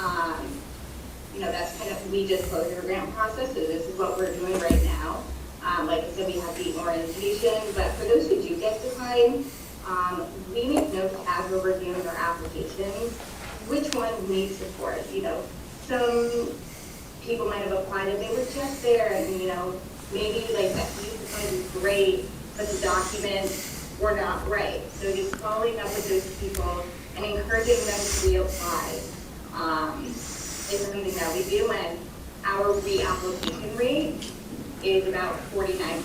[SPEAKER 11] you know, that's kind of, we just closed our grant process, so this is what we're doing right now. Like I said, we have the orientation, but for those who do get declined, we make notes as we're reviewing our applications, which ones need support. You know, some people might have applied and they were just there, and you know, maybe like that youth might be great, but the documents were not right. So just following up with those people and encouraging them to reapply is something that we do, and our reapplication rate is about 49%.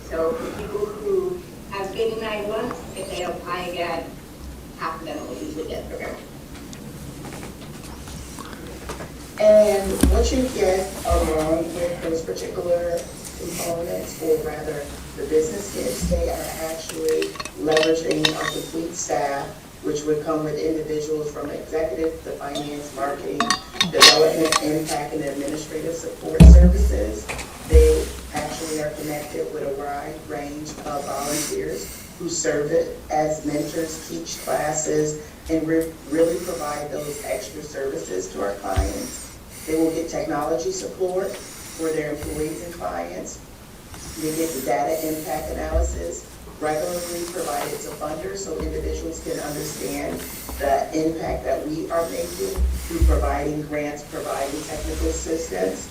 [SPEAKER 11] So for people who have been denied once, if they apply again, half of them will usually get through.
[SPEAKER 10] And what you get along with those particular components, or rather the business kids, they are actually leveraging our complete staff, which would come with individuals from executive to finance, marketing, development, impact, and administrative support services. They actually are connected with a wide range of volunteers who serve it as mentors, teach classes, and really provide those extra services to our clients. They will get technology support for their employees and clients. They get the data impact analysis regularly provided to funders, so individuals can understand the impact that we are making through providing grants, providing technical assistance.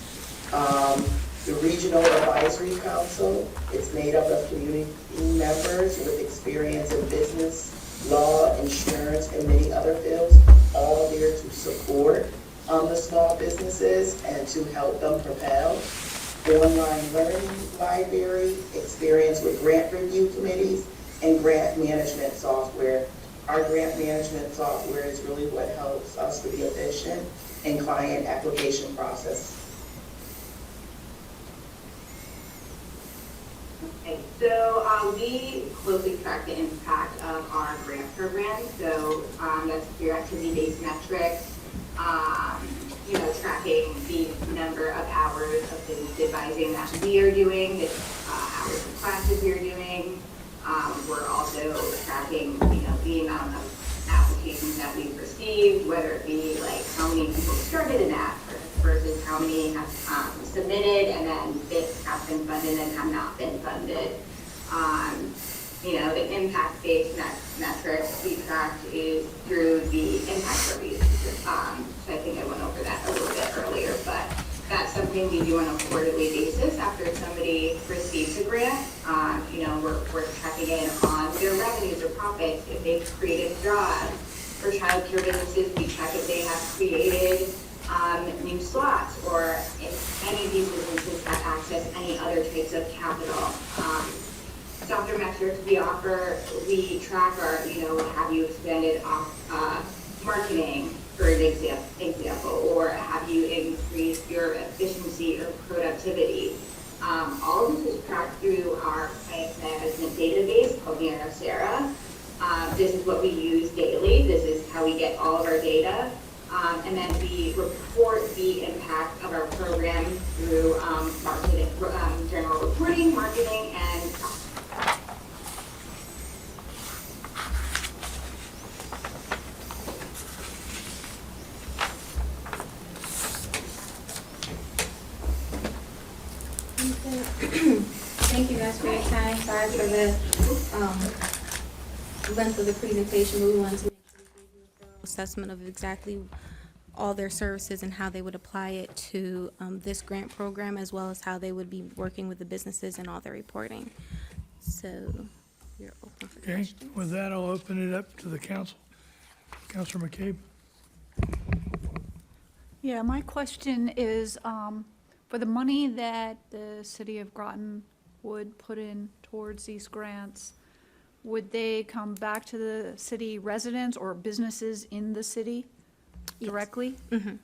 [SPEAKER 10] The Regional Advisory Council is made up of community members with experience in business, law, insurance, and many other fields, all there to support the small businesses and to help them propel. Online learning library, experience with grant review committees, and grant management software. Our grant management software is really what helps us to be efficient in client application process.
[SPEAKER 11] Okay, so we closely track the impact of our grant program. So that's through activity-based metrics, you know, tracking the number of hours of business advising that we are doing, the hours of classes we are doing. We're also tracking, you know, the amount of applications that we've received, whether it be like how many people started an app versus how many have submitted and then have been funded and have not been funded. You know, the impact-based metrics we tracked is through the impact reviews. So I think I went over that a little bit earlier, but that's something we do on a quarterly basis after somebody receives a grant. You know, we're checking in on their revenues or profits, if they've created jobs. For childcare businesses, we check if they have created new slots, or if any of these businesses have access any other types of capital. Softer metrics we track are, you know, have you expanded marketing for an example, or have you increased your efficiency or productivity? All of this is tracked through our client management database called Sarah. This is what we use daily. This is how we get all of our data. And then we report the impact of our program through marketing, general reporting, marketing, and
[SPEAKER 9] Thank you guys for your time. Sorry for the length of the presentation, but we wanted to make sure we gave you a thorough assessment of exactly all their services and how they would apply it to this grant program, as well as how they would be working with the businesses and all their reporting. So you're open for
[SPEAKER 1] Okay,
[SPEAKER 9] questions.
[SPEAKER 1] with that, I'll open it up to the council. Councilor McCabe?
[SPEAKER 12] Yeah, my question is, for the money that the city of Groton would put in towards these grants, would they come back to the city residents or businesses in the city directly?
[SPEAKER 9] Mm-hmm.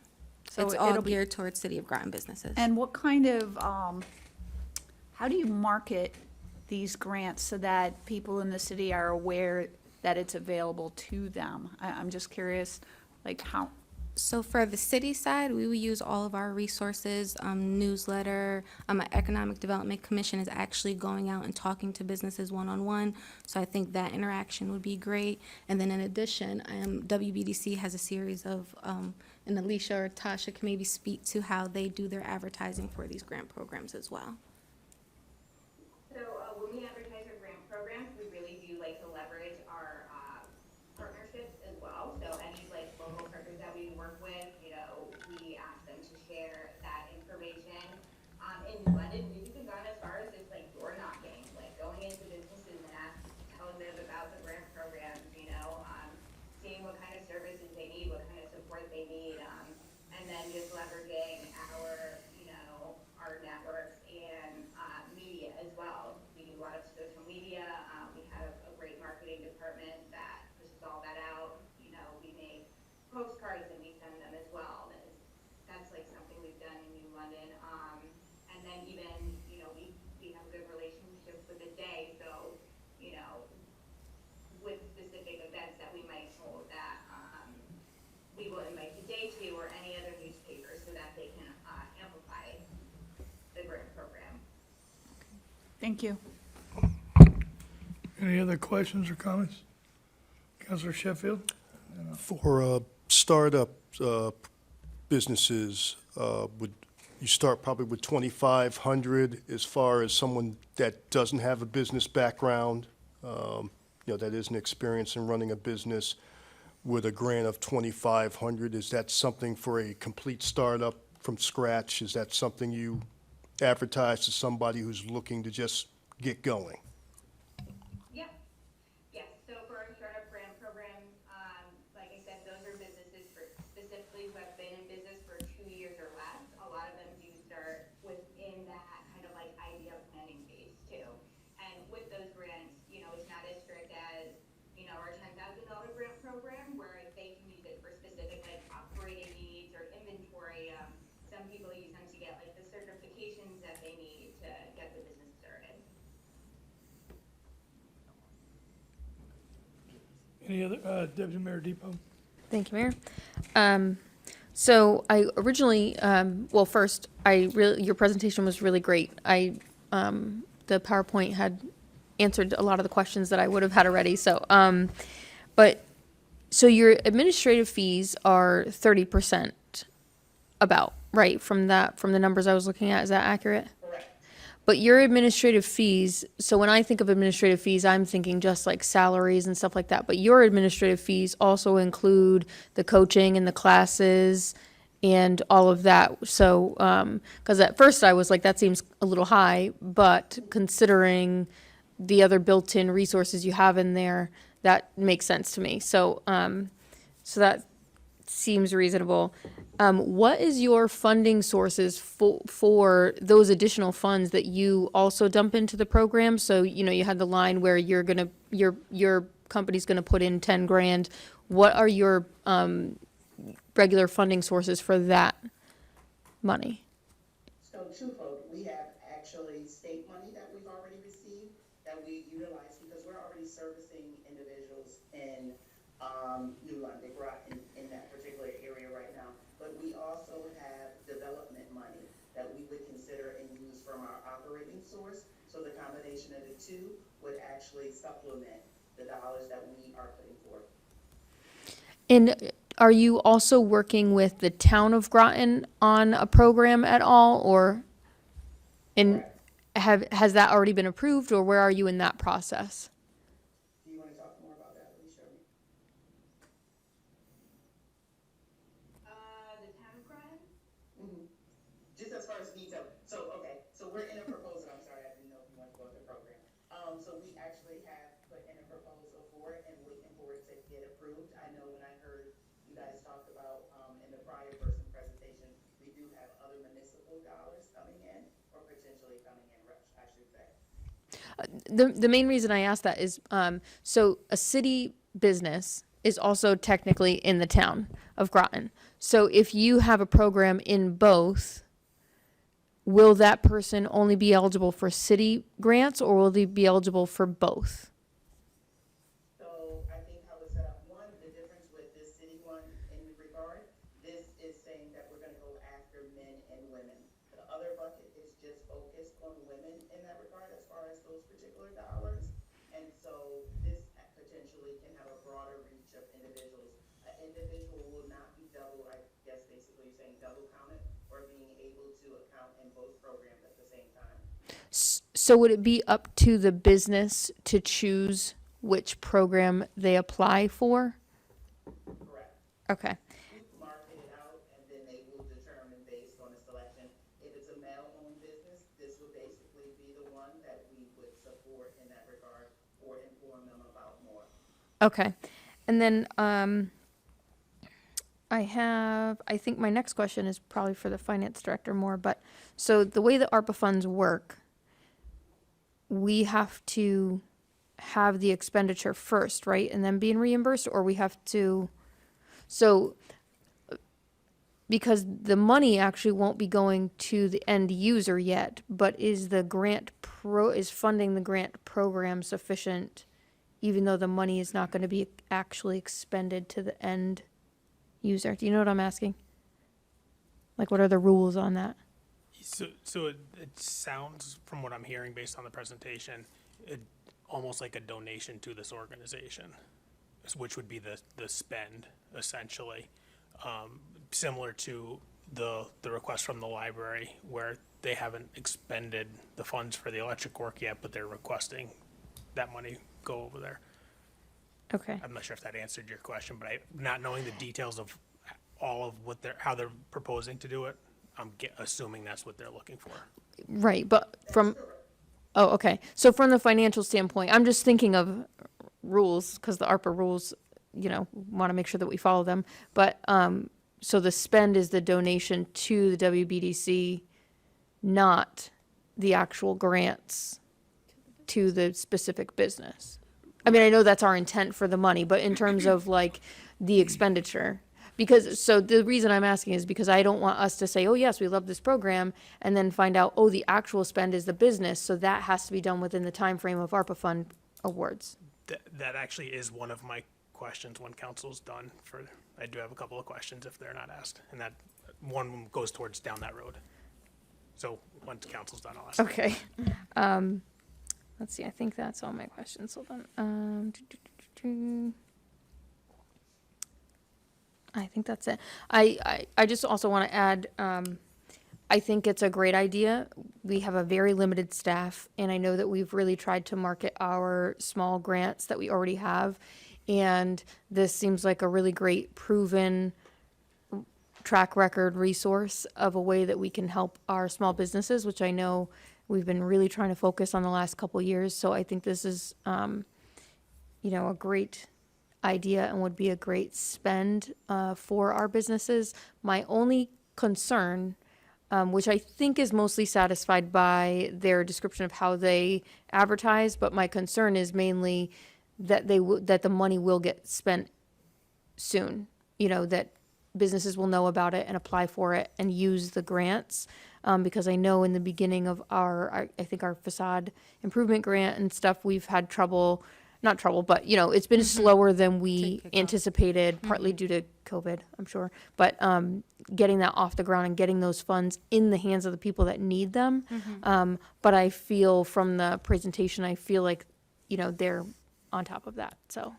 [SPEAKER 12] So
[SPEAKER 9] It's all
[SPEAKER 12] it'll be-
[SPEAKER 9] geared towards City of Groton businesses.
[SPEAKER 12] And what kind of, how do you market these grants so that people in the city are aware that it's available to them? I'm just curious, like how,
[SPEAKER 9] So for the city side, we will use all of our resources, newsletter. Our Economic Development Commission is actually going out and talking to businesses one-on-one. So I think that interaction would be great. And then in addition, WBDC has a series of, and Alicia or Tasha can maybe speak to how they do their advertising for these grant programs as well.
[SPEAKER 11] So when we advertise our grant programs, we really do like to leverage our partnerships as well. So any like local partners that we work with, you know, we ask them to share that information. In London, we've even gone as far as just like door knocking, like going into businesses and telling them about the grant programs, you know, seeing what kind of services they need, what kind of support they need, and then just leveraging our, you know, our networks and media as well. We do a lot of social media. We have a great marketing department that pushes all that out. You know, we make postcards and we send them as well. That's like something we've done in New London. And then even, you know, we have a good relationship with the Day. So, you know, with specific events that we might hold that we will invite the Day to or any other newspaper so that they can amplify the grant program.
[SPEAKER 12] thank you.
[SPEAKER 1] Any other questions or comments? Councilor Sheffield?
[SPEAKER 5] For startup businesses, would you start probably with 2,500 as far as someone that doesn't have a business background, that isn't experienced in running a business, with a grant of 2,500? Is that something for a complete startup from scratch? Is that something you advertise to somebody who's looking to just get going?
[SPEAKER 11] Yep. Yes. So for our startup grant programs, like I said, those are businesses specifically who have been in business for 2 years or less. A lot of them do start within that kind of like idea planning phase too. And with those grants, you know, it's not as strict as, you know, our $10,000 grant program where they can use it for specific like operating needs or inventory. Some people use them to get like the certifications that they need to get the business started.
[SPEAKER 1] Any other, Deputy Mayor Depot?
[SPEAKER 4] Thank you, Mayor. So I originally, well, first, your presentation was really great. The PowerPoint had answered a lot of the questions that I would have had already, so, so your administrative fees are 30% about, right, from the numbers I was looking at, is that accurate?
[SPEAKER 11] Correct.
[SPEAKER 4] But your administrative fees, so when I think of administrative fees, I'm thinking just like salaries and stuff like that. But your administrative fees also include the coaching and the classes and all of that. So, because at first I was like, that seems a little high, but considering the other built-in resources you have in there, that makes sense to me. So, so that seems reasonable. What is your funding sources for those additional funds that you also dump into the program? So, you know, you had the line where your company's gonna put in 10 grand. What are your regular funding sources for that money?
[SPEAKER 10] So twofold, we have actually state money that we've already received that we utilize because we're already servicing individuals in New London, Groton, in that particular area right now. But we also have development money that we would consider and use from our operating source. So the combination of the two would actually supplement the dollars that we are putting forth.
[SPEAKER 4] And are you also working with the town of Groton on a program at all, or has that already been approved, or where are you in that process?
[SPEAKER 10] Do you want to talk more about that, Alicia?
[SPEAKER 11] The town of Groton?
[SPEAKER 10] Just as far as detail. So, okay, so we're in a proposal. I'm sorry, I didn't know if you wanted to go through the program. So we actually have put in a proposal for it and waiting for it to get approved. I know when I heard you guys talk about, in the prior person presentation, we do have other municipal dollars coming in or potentially coming in, I should say.
[SPEAKER 4] The main reason I asked that is, so a city business is also technically in the town of Groton. So if you have a program in both, will that person only be eligible for city grants, or will they be eligible for both?
[SPEAKER 10] So I think how it's set up, one, the difference with this city one in regard, this is saying that we're gonna go after men and women. The other bucket is just focused on women in that regard as far as those particular dollars. And so this potentially can have a broader reach of individuals. An individual will not be double, I guess basically you're saying double counted, or being able to account in both programs at the same time.
[SPEAKER 4] So would it be up to the business to choose which program they apply for?
[SPEAKER 10] Correct.
[SPEAKER 4] Okay.
[SPEAKER 10] Market it out, and then they will determine based on the selection. If it's a male-owned business, this would basically be the one that we would support in that regard or inform them about more.
[SPEAKER 4] Okay. And then I think my next question is probably for the finance director more, but so the way that ARPA funds work, we have to have the expenditure first, right? And then being reimbursed, or we have to, so because the money actually won't be going to the end user yet, but is funding the grant program sufficient, even though the money is not going to be actually expended to the end user? Do you know what I'm asking? Like, what are the rules on that?
[SPEAKER 13] So it sounds, from what I'm hearing based on the presentation, almost like a donation to this organization, which would be the spend, essentially. Similar to the request from the library, where they haven't expended the funds for the electric work yet, but they're requesting that money go over there.
[SPEAKER 4] Okay.
[SPEAKER 13] I'm not sure if that answered your question, but not knowing the details of all of how they're proposing to do it, I'm assuming that's what they're looking for.
[SPEAKER 4] Right, but oh, okay. So from the financial standpoint, I'm just thinking of rules, because the ARPA rules, want to make sure that we follow them. But, so the spend is the donation to the WBDC, not the actual grants to the specific business. I mean, I know that's our intent for the money, but in terms of like the expenditure, so the reason I'm asking is because I don't want us to say, oh yes, we love this program, and then find out, oh, the actual spend is the business, so that has to be done within the time frame of ARPA fund awards.
[SPEAKER 13] That actually is one of my questions when council's done. I do have a couple of questions if they're not asked, and that one goes towards down that road. So once council's done, I'll ask.
[SPEAKER 4] Okay. Let's see, I think that's all my questions. Hold on. I think that's it. I just also want to add, I think it's a great idea. We have a very limited staff, and I know that we've really tried to market our small grants that we already have. And this seems like a really great proven track record resource of a way that we can help our small businesses, which I know we've been really trying to focus on the last couple of years. So I think this is, a great idea and would be a great spend for our businesses. My only concern, which I think is mostly satisfied by their description of how they advertise, but my concern is mainly that that the money will get spent soon. That businesses will know about it and apply for it and use the grants. Because I know in the beginning of I think our facade improvement grant and stuff, we've had trouble, not trouble, but, you know, it's been slower than we anticipated, partly due to COVID, I'm sure. But getting that off the ground and getting those funds in the hands of the people that need them. But I feel from the presentation, I feel like, you know, they're on top of that. So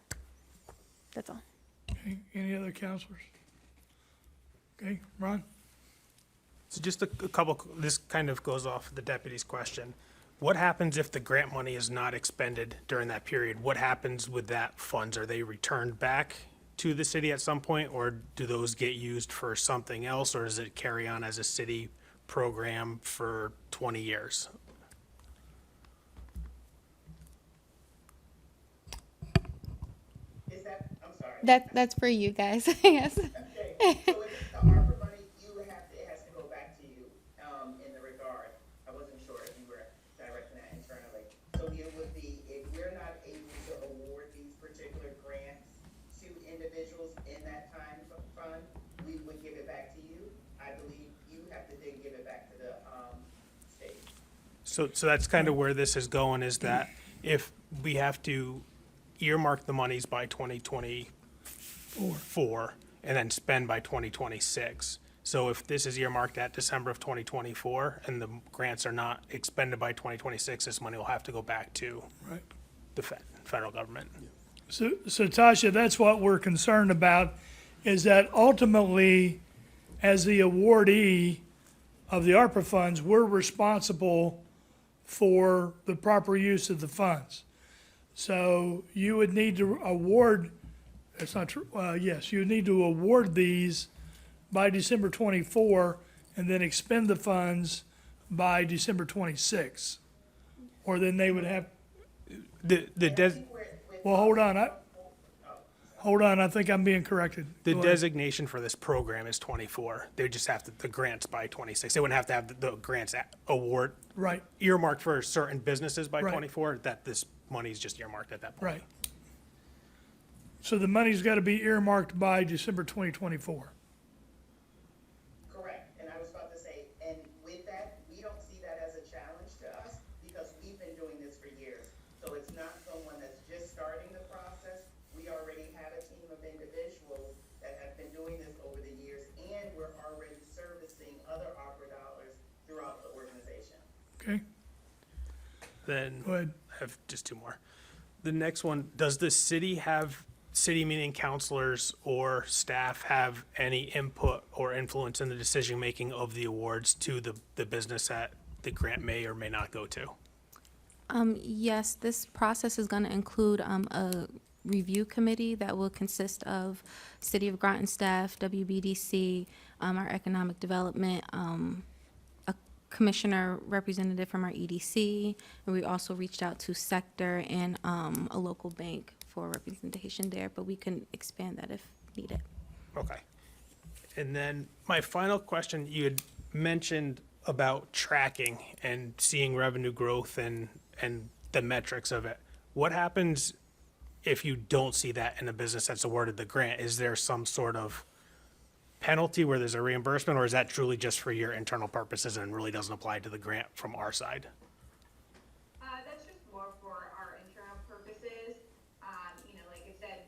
[SPEAKER 4] that's all.
[SPEAKER 1] Okay, any other counselors? Okay, Ron?
[SPEAKER 13] So just a couple, this kind of goes off the deputy's question. What happens if the grant money is not expended during that period? What happens with that funds? Are they returned back to the city at some point, or do those get used for something else, or does it carry on as a city program for 20 years?
[SPEAKER 10] Is that, I'm sorry.
[SPEAKER 9] That's for you guys, yes.
[SPEAKER 10] Okay, so if it's the ARPA money, it has to go back to you, in the regard. I wasn't sure if you were directing that internally. So it would be, if we're not able to award these particular grants to individuals in that time fund, we would give it back to you. I believe you have to then give it back to the, state.
[SPEAKER 13] So that's kind of where this is going, is that if we have to earmark the monies by 2024 and then spend by 2026. So if this is earmarked at December of 2024 and the grants are not expended by 2026, this money will have to go back to
[SPEAKER 1] Right.
[SPEAKER 13] the federal government.
[SPEAKER 1] So Tasha, that's what we're concerned about, is that ultimately, as the awardee of the ARPA funds, we're responsible for the proper use of the funds. So you would need to award, that's not true, yes, you would need to award these by December 24 and then expend the funds by December 26. Or then they would have, well, hold on, I think I'm being corrected.
[SPEAKER 13] The
[SPEAKER 1] Go ahead.
[SPEAKER 13] designation for this program is 24. They just have the grants by 26. They wouldn't have to have the grants award
[SPEAKER 1] Right,
[SPEAKER 13] earmarked for certain businesses by
[SPEAKER 1] Right.
[SPEAKER 13] 24, that this money's just earmarked at that point.
[SPEAKER 1] right. So the money's got to be earmarked by December 2024.
[SPEAKER 10] Correct, and I was about to say, and with that, we don't see that as a challenge to us, because we've been doing this for years. So it's not someone that's just starting the process. We already have a team of individuals that have been doing this over the years, and we're already servicing other opera dollars throughout the organization.
[SPEAKER 1] Okay,
[SPEAKER 13] Then
[SPEAKER 1] go ahead.
[SPEAKER 13] I have just two more. The next one, does the city meaning counselors or staff have any input or influence in the decision-making of the awards to the business that the grant may or may not go to?
[SPEAKER 9] Yes, this process is going to include a review committee that will consist of City of Groton staff, WBDC, our economic development, a commissioner representative from our EDC, and we also reached out to Sector and a local bank for representation there, but we can expand that if needed.
[SPEAKER 13] Okay. And then my final question, you had mentioned about tracking and seeing revenue growth and the metrics of it. What happens if you don't see that in a business that's awarded the grant? Is there some sort of penalty where there's a reimbursement, or is that truly just for your internal purposes and really doesn't apply to the grant from our side?
[SPEAKER 11] That's just more for our internal purposes. You know, like I said,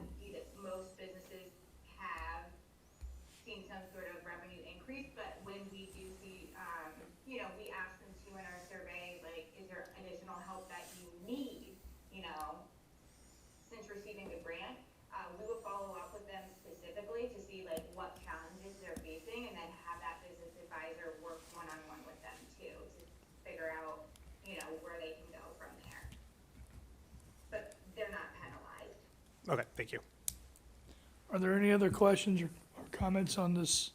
[SPEAKER 11] most businesses have seen some sort of revenue increase, but when we do see, you know, we ask them to in our survey, like, is there additional help that you need, you know, since receiving the grant? We will follow up with them specifically to see like what challenges they're facing, and then have that business advisor work one-on-one with them too, to figure out, you know, where they can go from there. But they're not penalized.
[SPEAKER 13] Okay, thank you.
[SPEAKER 1] Are there any other questions or comments on this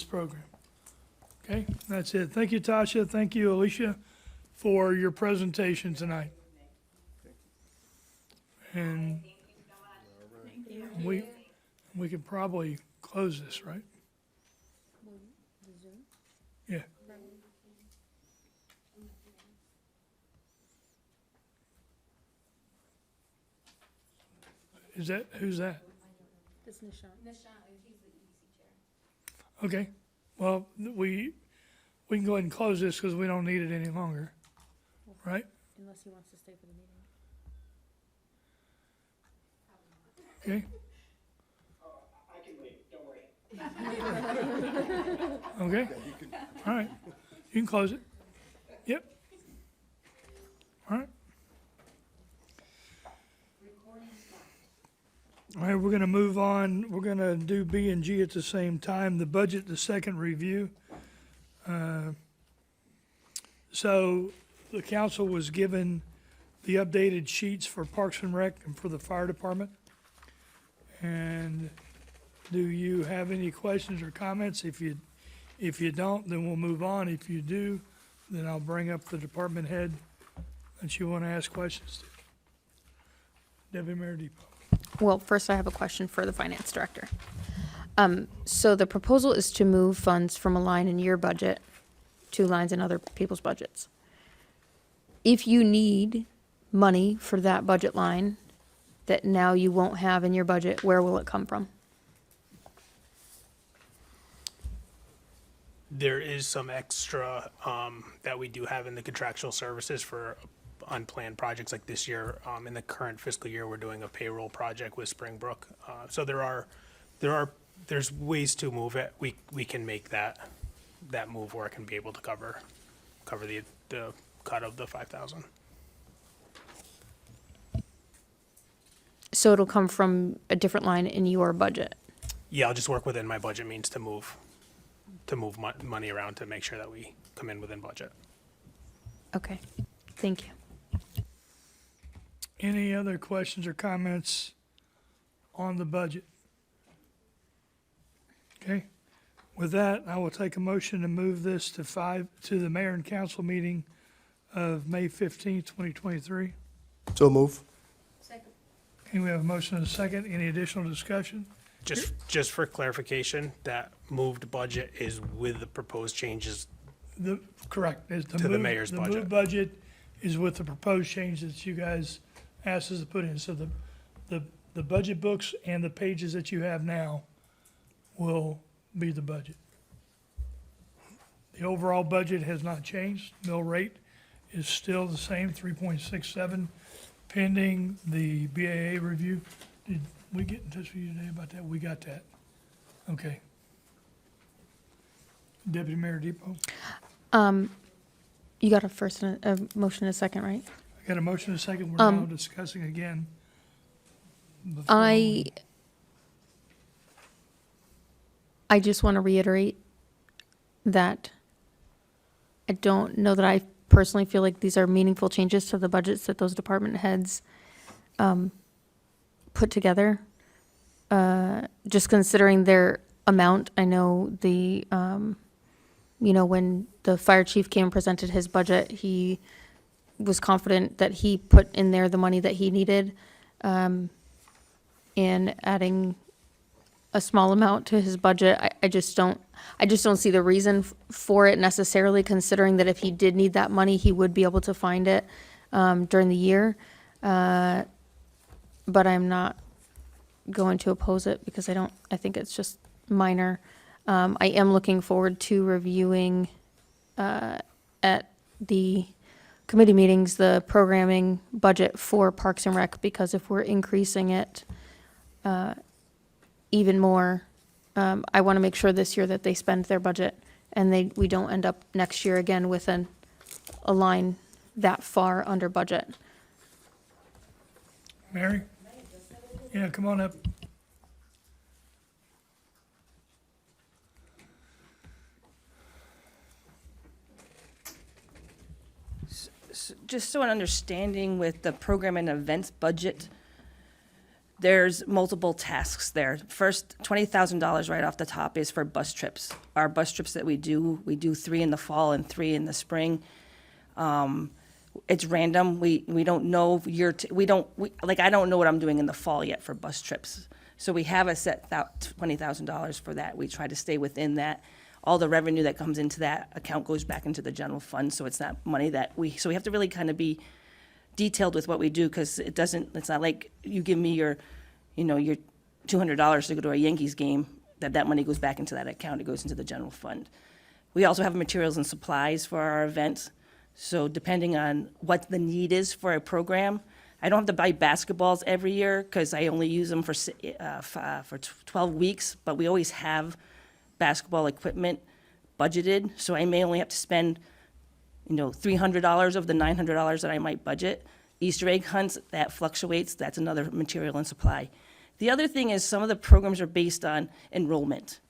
[SPEAKER 1] program? Okay, that's it. Thank you, Tasha. Thank you, Alicia, for your presentation tonight. And we can probably close this, right? Yeah. Who's that?
[SPEAKER 4] This Nishan.
[SPEAKER 9] Nishan, he's the EDC chair.
[SPEAKER 1] Okay, well, we can go ahead and close this because we don't need it any longer, right?
[SPEAKER 4] Unless he wants to stay for the meeting.
[SPEAKER 1] Okay,
[SPEAKER 10] I can wait, don't worry.
[SPEAKER 1] okay, all right, you can close it. Yep. All right. All right, we're gonna move on, we're gonna do B and G at the same time, the budget, the second review. So the council was given the updated sheets for Parks and Rec and for the fire department. And do you have any questions or comments? If you don't, then we'll move on. If you do, then I'll bring up the department head that you want to ask questions to. Deputy Mayor Depot.
[SPEAKER 4] Well, first I have a question for the finance director. So the proposal is to move funds from a line in your budget to lines in other people's budgets. If you need money for that budget line that now you won't have in your budget, where will it come from?
[SPEAKER 13] There is some extra that we do have in the contractual services for unplanned projects like this year. In the current fiscal year, we're doing a payroll project with Springbrook. So there's ways to move it. We can make that move work and be able to cover the cut of the 5,000.
[SPEAKER 4] So it'll come from a different line in your budget?
[SPEAKER 13] Yeah, I'll just work within my budget means to move money around to make sure that we come in within budget.
[SPEAKER 4] Okay, thank you.
[SPEAKER 1] Any other questions or comments on the budget? Okay, with that, I will take a motion to move this to the mayor and council meeting of May 15th, 2023.
[SPEAKER 5] So move.
[SPEAKER 1] Okay, we have a motion and a second. Any additional discussion?
[SPEAKER 13] Just for clarification, that moved budget is with the proposed changes.
[SPEAKER 1] Correct. Is
[SPEAKER 13] To the mayor's
[SPEAKER 1] The
[SPEAKER 13] budget.
[SPEAKER 1] moved budget is with the proposed change that you guys asked us to put in. So the budget books and the pages that you have now will be the budget. The overall budget has not changed. Mill rate is still the same, 3.67, pending the BAA review. Did we get in touch with you today about that? We got that. Okay. Deputy Mayor Depot?
[SPEAKER 4] You got a first and a motion and a second, right?
[SPEAKER 1] I got a motion and a second. We're now discussing again.
[SPEAKER 4] I just want to reiterate that I don't know that I personally feel like these are meaningful changes to the budgets that those department heads put together. Just considering their amount, I know when the fire chief came and presented his budget, he was confident that he put in there the money that he needed, and adding a small amount to his budget, I just don't see the reason for it necessarily, considering that if he did need that money, he would be able to find it during the year. But I'm not going to oppose it because I think it's just minor. I am looking forward to reviewing at the committee meetings the programming budget for Parks and Rec, because if we're increasing it even more, I want to make sure this year that they spend their budget and we don't end up next year again with a line that far under budget.
[SPEAKER 1] Mary? Yeah, come on up.
[SPEAKER 14] Just so an understanding with the program and events budget, there's multiple tasks there. First, $20,000 right off the top is for bus trips. Our bus trips that we do 3 in the fall and 3 in the spring. It's random. We don't know I don't know what I'm doing in the fall yet for bus trips. So we have a set $20,000 for that. We try to stay within that. All the revenue that comes into that account goes back into the general fund, so it's not money that so we have to really kind of be detailed with what we do, because it's not like you give me your $200 to go to a Yankees game, that money goes back into that account, it goes into the general fund. We also have materials and supplies for our events, so depending on what the need is for a program, I don't have to buy basketballs every year, because I only use them for 12 weeks, but we always have basketball equipment budgeted, so I may only have to spend, $300 of the $900 that I might budget. Easter egg hunts, that fluctuates, that's another material and supply. The other thing is some of the programs are based on enrollment.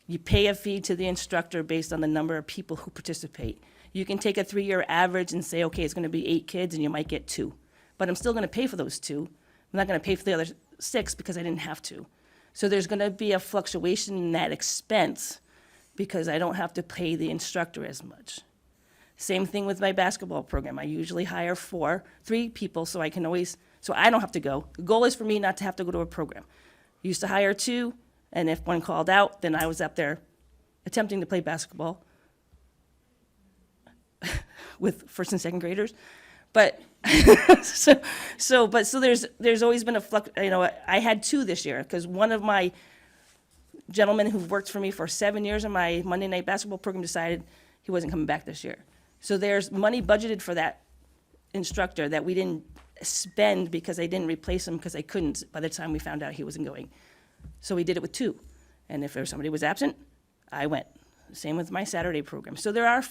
[SPEAKER 14] You pay a fee to the instructor based on the number of people who participate. You can take a 3-year average and say, okay, it's gonna be 8 kids and you might get 2. But I'm still gonna pay for those 2. I'm not gonna pay for the other 6 because I didn't have to. So there's gonna be a fluctuation in that expense because I don't have to pay the instructor as much. Same thing with my basketball program. I usually hire 3 people so I don't have to go. The goal is for me not to have to go to a program. Used to hire 2, and if one called out, then I was up there attempting to play basketball with first and second graders. But so there's always been a flux. I had 2 this year because one of my gentlemen who worked for me for 7 years in my Monday night basketball program decided he wasn't coming back this year. So there's money budgeted for that instructor that we didn't spend because I didn't replace him because I couldn't by the time we found out he wasn't going. So we did it with 2. And if somebody was absent, I went. Same with my Saturday program. So there are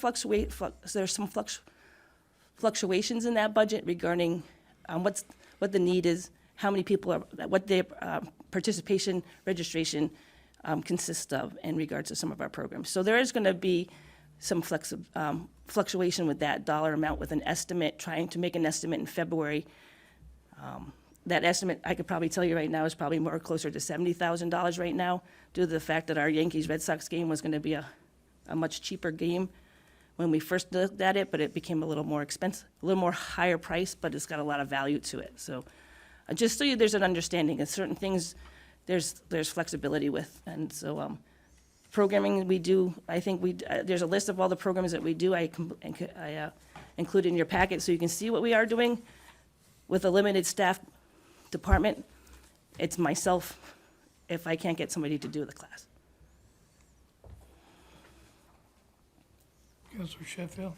[SPEAKER 14] there's some fluctuations in that budget regarding what the need is, how many people are, what their participation registration consists of in regards to some of our programs. So there is going to be some fluctuation with that dollar amount with an estimate, trying to make an estimate in February. That estimate, I could probably tell you right now, is probably more closer to $70,000 right now, due to the fact that our Yankees-Red Sox game was going to be a much cheaper game when we first looked at it, but it became a little more expensive, a little more higher price, but it's got a lot of value to it. So just so there's an understanding of certain things, there's flexibility with. And so programming we do, I think there's a list of all the programs that we do. I include in your packet so you can see what we are doing. With a limited staff department, it's myself if I can't get somebody to do the class.
[SPEAKER 1] Councilor Sheffield?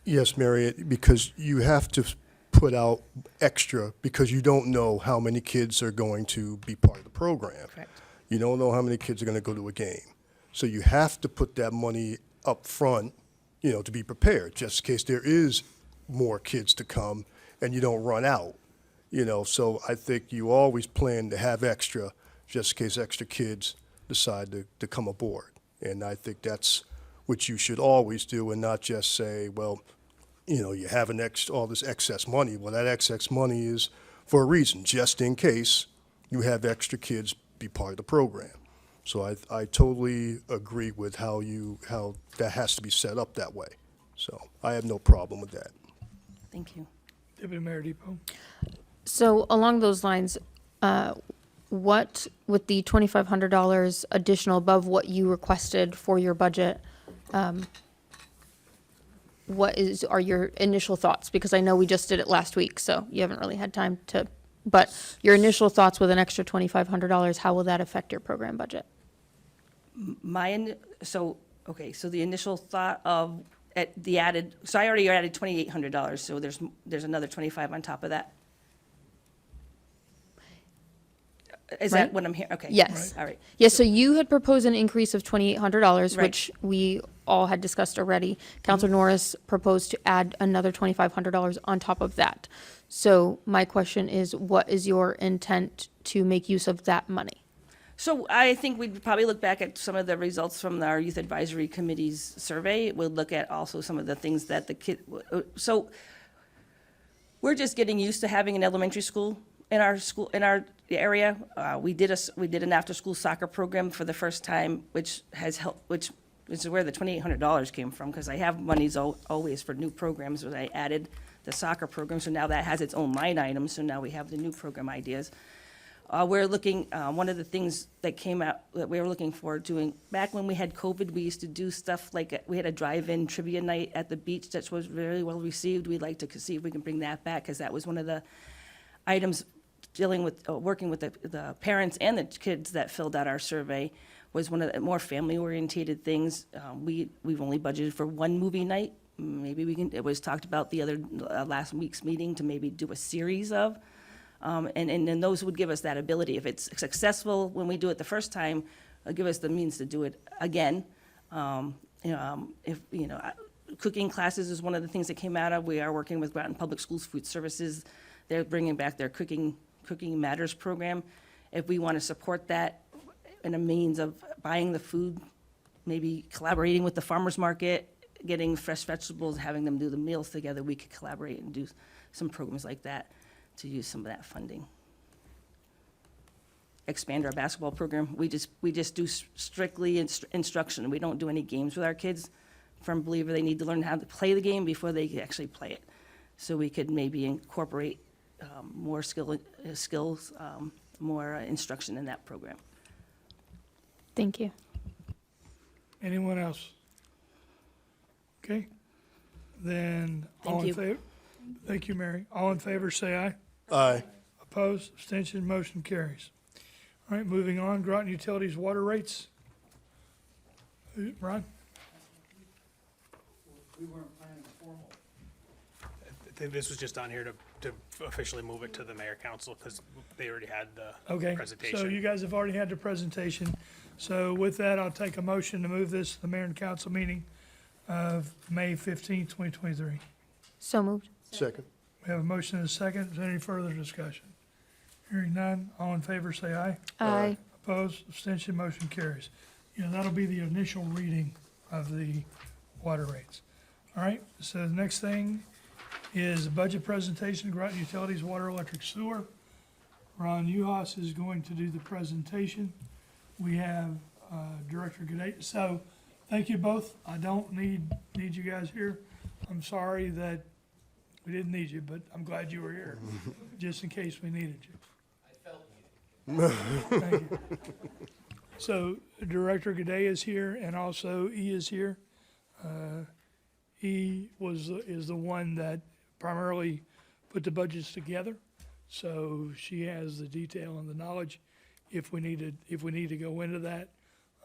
[SPEAKER 5] Yes, Mary, because you have to put out extra because you don't know how many kids are going to be part of the program.
[SPEAKER 14] Correct.
[SPEAKER 5] You don't know how many kids are going to go to a game. So you have to put that money up front, to be prepared, just in case there is more kids to come and you don't run out. So I think you always plan to have extra, just in case extra kids decide to come aboard. And I think that's what you should always do, and not just say, well, you have all this excess money. Well, that excess money is for a reason, just in case you have extra kids be part of the program. So I totally agree with how that has to be set up that way. So I have no problem with that.
[SPEAKER 14] Thank you.
[SPEAKER 1] Deputy Mayor Depot?
[SPEAKER 4] So along those lines, what, with the $2,500 additional above what you requested for your budget, what are your initial thoughts? Because I know we just did it last week, so you haven't really had time to, but your initial thoughts with an extra $2,500, how will that affect your program budget?
[SPEAKER 14] So the initial thought of so I already added $2,800, so there's another 25 on top of that. Is
[SPEAKER 4] Right.
[SPEAKER 14] that what I'm hearing? Okay.
[SPEAKER 4] Yes.
[SPEAKER 14] All right.
[SPEAKER 4] Yes, so you had proposed an increase of $2,800,
[SPEAKER 14] Right.
[SPEAKER 4] which we all had discussed already. Counselor Norris proposed to add another $2,500 on top of that. So my question is, what is your intent to make use of that money?
[SPEAKER 14] So I think we'd probably look back at some of the results from our Youth Advisory Committee's survey. We'll look at also some of the things that so we're just getting used to having an elementary school in our area. We did an after-school soccer program for the first time, which has helped, which is where the $2,800 came from, because I have monies always for new programs, but I added the soccer program, so now that has its own line item, so now we have the new program ideas. We're looking, one of the things that came out that we were looking for doing, back when we had COVID, we used to do stuff like, we had a drive-in trivia night at the beach that was very well received. We'd like to see if we can bring that back, because that was one of the items dealing with, working with the parents and the kids that filled out our survey was one of the more family-oriented things. We've only budgeted for one movie night. Maybe we can, it was talked about the other, last week's meeting to maybe do a series of. And those would give us that ability. If it's successful when we do it the first time, give us the means to do it again. Cooking classes is one of the things that came out of. We are working with Groton Public Schools Food Services. They're bringing back their Cooking Matters program. If we want to support that in a means of buying the food, maybe collaborating with the farmer's market, getting fresh vegetables, having them do the meals together, we could collaborate and do some programs like that to use some of that funding. Expand our basketball program. We just do strictly instruction. We don't do any games with our kids. Firm believer they need to learn how to play the game before they can actually play it. So we could maybe incorporate more skills, more instruction in that program.
[SPEAKER 4] Thank you.
[SPEAKER 1] Anyone else? Okay, then all in
[SPEAKER 14] Thank you.
[SPEAKER 1] favor? Thank you, Mary. All in favor, say aye.
[SPEAKER 5] Aye.
[SPEAKER 1] Opposed, abstention, motion carries. All right, moving on, Groton Utilities water rates. Ron?
[SPEAKER 13] I think this was just on here to officially move it to the mayor council, because they already had the
[SPEAKER 1] Okay,
[SPEAKER 13] presentation.
[SPEAKER 1] so you guys have already had the presentation. So with that, I'll take a motion to move this to the mayor and council meeting of May 15th, 2023.
[SPEAKER 4] So moved.
[SPEAKER 5] Second.
[SPEAKER 1] We have a motion and a second. Is there any further discussion? Hearing none, all in favor say aye.
[SPEAKER 4] Aye.
[SPEAKER 1] Opposed, abstention, motion carries. That'll be the initial reading of the water rates. All right, so the next thing is a budget presentation, Groton Utilities, Water, Electric, Sewer. Ron Uhas is going to do the presentation. We have Director Gade. So, thank you both. I don't need you guys here. I'm sorry that we didn't need you, but I'm glad you were here, just in case we needed you. I felt needed. Thank you. So, Director Gade is here, and also E is here. E is the one that primarily put the budgets together, so she has the detail and the knowledge. If we need to go into that,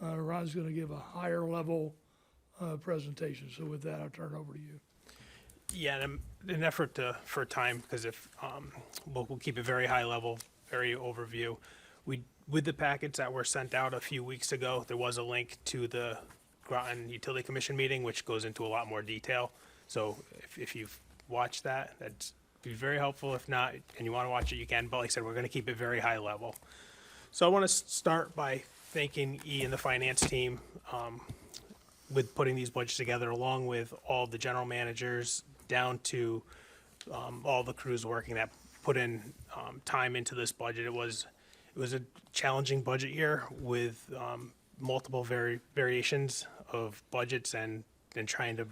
[SPEAKER 1] Ron's going to give a higher level presentation. So with that, I'll turn it over to you.
[SPEAKER 13] Yeah, and in an effort for time, because if, we'll keep it very high level, very overview. With the packets that were sent out a few weeks ago, there was a link to the Groton Utility Commission meeting, which goes into a lot more detail. So if you've watched that, that'd be very helpful. If not, and you want to watch it, you can. But like I said, we're going to keep it very high level. So I want to start by thanking E and the finance team with putting these budgets together, along with all the general managers down to all the crews working that put in time into this budget. It was a challenging budget year with multiple variations of budgets and trying to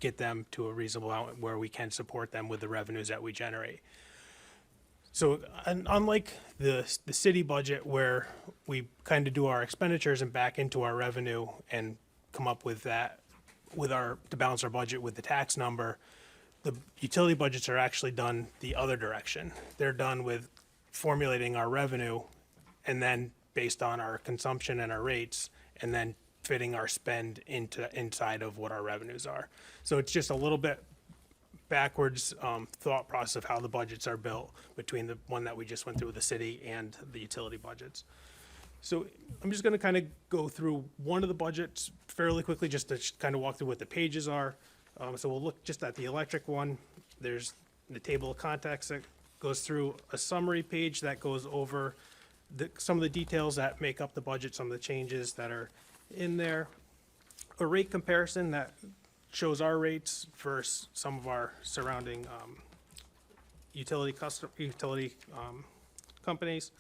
[SPEAKER 13] get them to a reasonable amount where we can support them with the revenues that we generate. So unlike the city budget, where we kind of do our expenditures and back into our revenue and come up with that to balance our budget with the tax number, the utility budgets are actually done the other direction. They're done with formulating our revenue and then based on our consumption and our rates, and then fitting our spend inside of what our revenues are. So it's just a little bit backwards thought process of how the budgets are built between the one that we just went through with the city and the utility budgets. So I'm just going to kind of go through one of the budgets fairly quickly, just to kind of walk through what the pages are. So we'll look just at the electric one. There's the table of contents that goes through a summary page that goes over some of the details that make up the budget, some of the changes that are in there. A rate comparison that shows our rates versus some of our surrounding utility companies.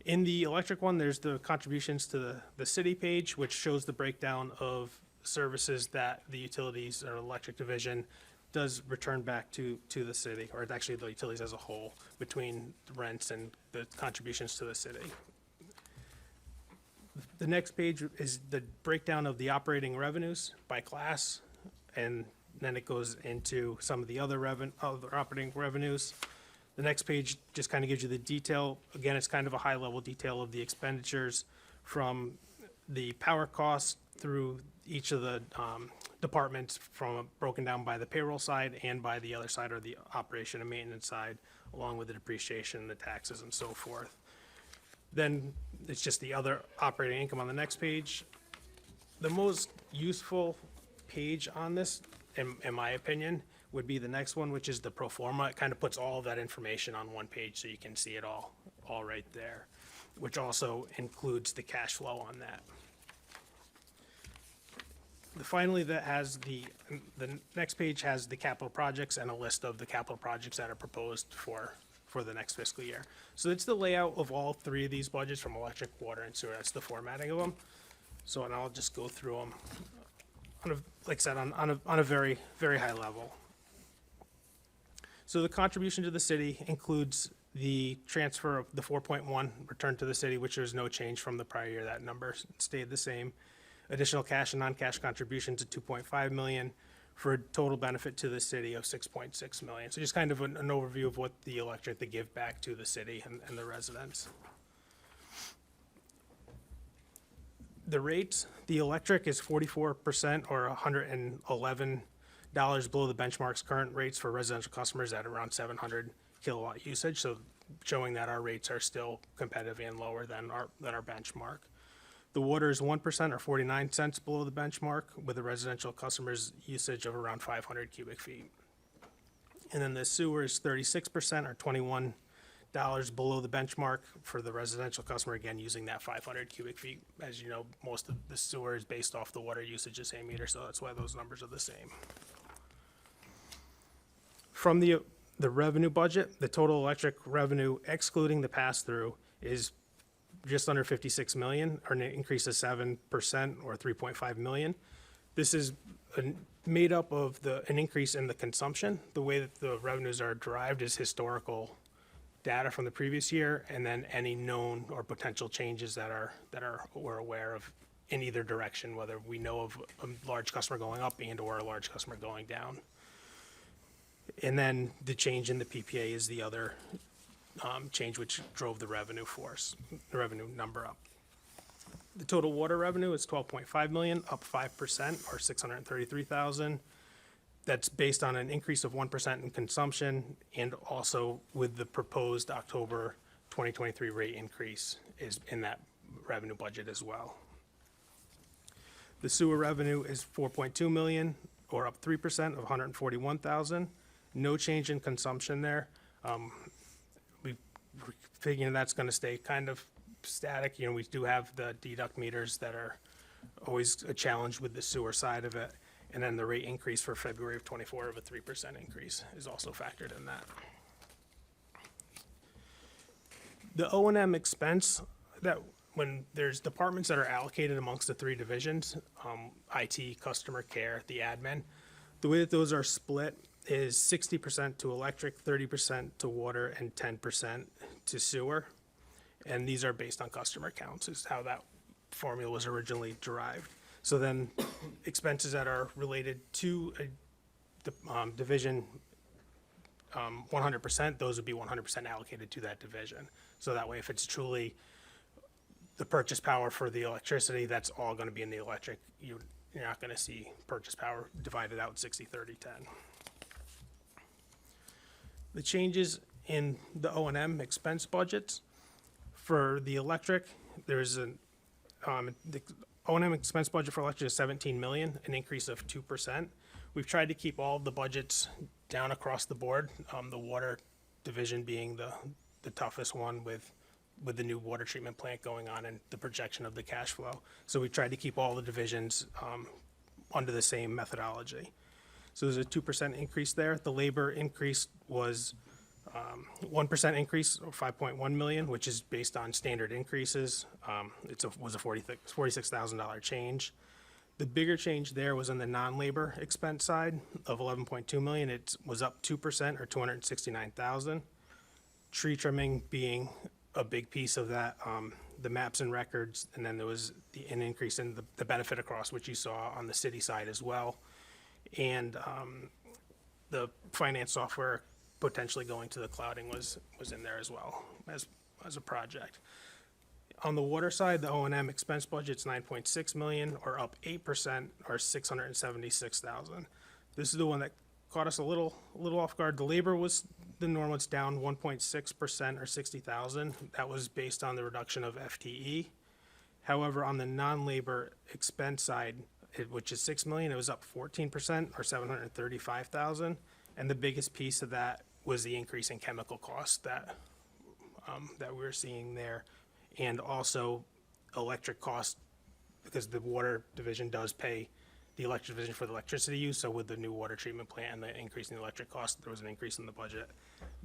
[SPEAKER 13] In the electric one, there's the contributions to the city page, which shows the breakdown of services that the utilities or electric division does return back to the city, or actually the utilities as a whole, between rents and the contributions to the city. The next page is the breakdown of the operating revenues by class, and then it goes into some of the other operating revenues. The next page just kind of gives you the detail. Again, it's kind of a high-level detail of the expenditures from the power costs through each of the departments, from broken down by the payroll side and by the other side, or the operation and maintenance side, along with the depreciation, the taxes, and so forth. Then it's just the other operating income on the next page. The most useful page on this, in my opinion, would be the next one, which is the pro forma. It kind of puts all of that information on one page so you can see it all right there, which also includes the cash flow on that. Finally, that has the next page has the capital projects and a list of the capital projects that are proposed for the next fiscal year. So it's the layout of all three of these budgets, from electric, water, and sewer. That's the formatting of them. So, and I'll just go through them on a, like I said, on a very, very high level. So the contribution to the city includes the transfer of the 4.1 return to the city, which there's no change from the prior year. That number stayed the same. Additional cash and non-cash contributions of 2.5 million for a total benefit to the city of 6.6 million. So just kind of an overview of what the electric, the give back to the city and the residents. The rates, the electric is 44% or $111 below the benchmark's current rates for residential customers at around 700 kilowatt usage. So showing that our rates are still competitive and lower than our benchmark. The water is 1% or 49 cents below the benchmark, with the residential customers' usage of around 500 cubic feet. And then the sewer is 36% or $21 below the benchmark for the residential customer, again, using that 500 cubic feet. As you know, most of the sewer is based off the water usage, the same meter, so that's why those numbers are the same. From the revenue budget, the total electric revenue, excluding the pass-through, is just under 56 million, or an increase of 7% or 3.5 million. This is made up of an increase in the consumption. The way that the revenues are derived is historical data from the previous year, and then any known or potential changes that we're aware of in either direction, whether we know of a large customer going up and or a large customer going down. And then the change in the PPA is the other change which drove the revenue number up. The total water revenue is 12.5 million, up 5% or 633,000. That's based on an increase of 1% in consumption, and also with the proposed October 2023 rate increase is in that revenue budget as well. The sewer revenue is 4.2 million, or up 3% of 141,000. No change in consumption there. We're figuring that's going to stay kind of static. You know, we do have the deduct meters that are always a challenge with the sewer side of it. And then the rate increase for February of 24 of a 3% increase is also factored in that. The O&M expense, that when there's departments that are allocated amongst the three divisions, IT, customer care, the admin, the way that those are split is 60% to electric, 30% to water, and 10% to sewer. And these are based on customer counts, is how that formula was originally derived. So then expenses that are related to a division 100%, those would be 100% allocated to that division. So that way, if it's truly the purchase power for the electricity, that's all going to be in the electric. You're not going to see purchase power divided out 60, 30, 10. The changes in the O&M expense budgets for the electric, there's the O&M expense budget for electric is 17 million, an increase of 2%. We've tried to keep all of the budgets down across the board, the water division being the toughest one with the new water treatment plant going on and the projection of the cash flow. So we tried to keep all the divisions under the same methodology. So there's a 2% increase there. The labor increase was 1% increase, or 5.1 million, which is based on standard increases. Was a $46,000 change. The bigger change there was on the non-labor expense side of 11.2 million. It was up 2% or 269,000. Tree trimming being a big piece of that, the maps and records, and then there was an increase in the benefit across, which you saw on the city side as well. And the finance software potentially going to the clouding was in there as well as a project. On the water side, the O&M expense budget's 9.6 million, or up 8%, or 676,000. This is the one that caught us a little off guard. The labor was the norm. It's down 1.6%, or 60,000. That was based on the reduction of FTE. However, on the non-labor expense side, which is 6 million, it was up 14%, or 735,000. And the biggest piece of that was the increase in chemical costs that we're seeing there, and also electric costs, because the water division does pay the electric division for the electricity use. So with the new water treatment plant and the increase in the electric cost, there was an increase in the budget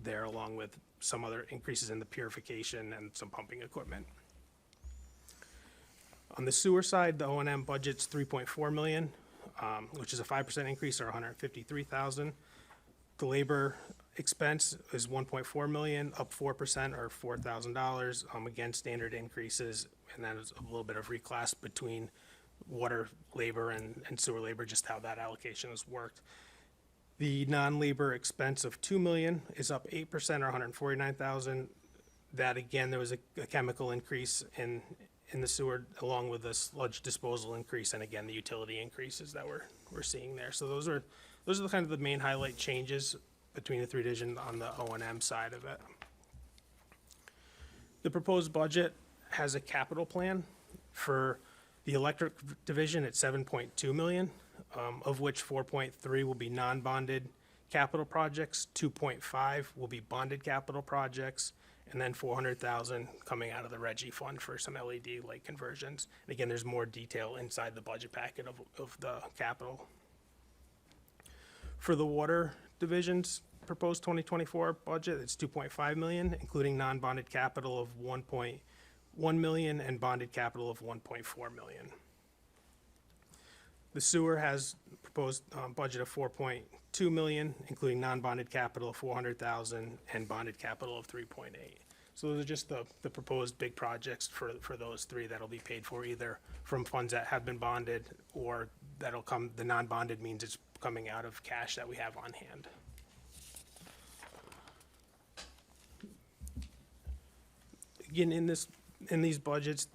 [SPEAKER 13] there, along with some other increases in the purification and some pumping equipment. On the sewer side, the O&M budget's 3.4 million, which is a 5% increase, or 153,000. The labor expense is 1.4 million, up 4%, or $4,000. Again, standard increases, and then there's a little bit of reclass between water labor and sewer labor, just how that allocation has worked. The non-labor expense of 2 million is up 8%, or 149,000. That, again, there was a chemical increase in the sewer, along with the sludge disposal increase, and again, the utility increases that we're seeing there. So those are the kind of the main highlight changes between the three divisions on the O&M side of it. The proposed budget has a capital plan for the electric division at 7.2 million, of which 4.3 will be non-bonded capital projects, 2.5 will be bonded capital projects, and then 400,000 coming out of the Reggie Fund for some LED light conversions. And again, there's more detail inside the budget packet of the capital. For the water division's proposed 2024 budget, it's 2.5 million, including non-bonded capital of 1.1 million and bonded capital of 1.4 million. The sewer has proposed budget of 4.2 million, including non-bonded capital of 400,000 and bonded capital of 3.8. So those are just the proposed big projects for those three that'll be paid for either from funds that have been bonded, or that'll come, the non-bonded means it's coming out of cash that we have on hand. Again, in these budgets,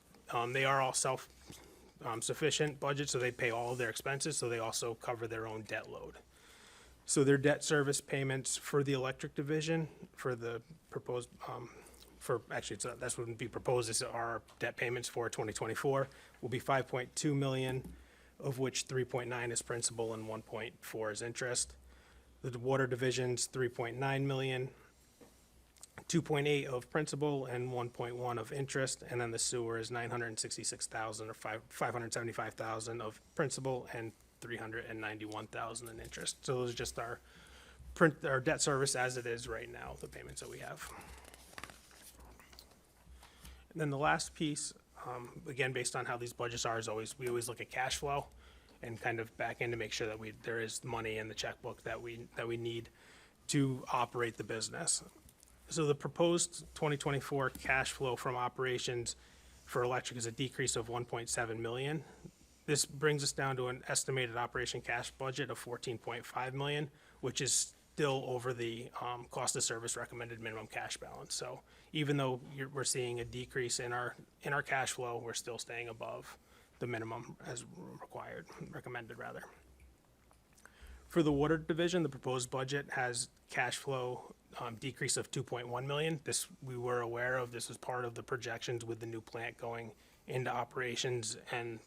[SPEAKER 13] they are all self-sufficient budgets, so they pay all of their expenses, so they also cover their own debt load. So their debt service payments for the electric division, for the proposed, that's what would be proposed, is our debt payments for 2024 will be 5.2 million, of which 3.9 is principal and 1.4 is interest. The water division's 3.9 million, 2.8 of principal and 1.1 of interest, and then the sewer is 966,000, or 575,000 of principal and 391,000 in interest. So those are just our debt service as it is right now, the payments that we have. And then the last piece, again, based on how these budgets are, is we always look at cash flow and kind of back in to make sure that there is money in the checkbook that we need to operate the business. So the proposed 2024 cash flow from operations for electric is a decrease of 1.7 million. This brings us down to an estimated operation cash budget of 14.5 million, which is still over the cost of service recommended minimum cash balance. So even though we're seeing a decrease in our cash flow, we're still staying above the minimum as recommended rather. For the water division, the proposed budget has cash flow decrease of 2.1 million. This we were aware of. This was part of the projections with the new plant going into operations, and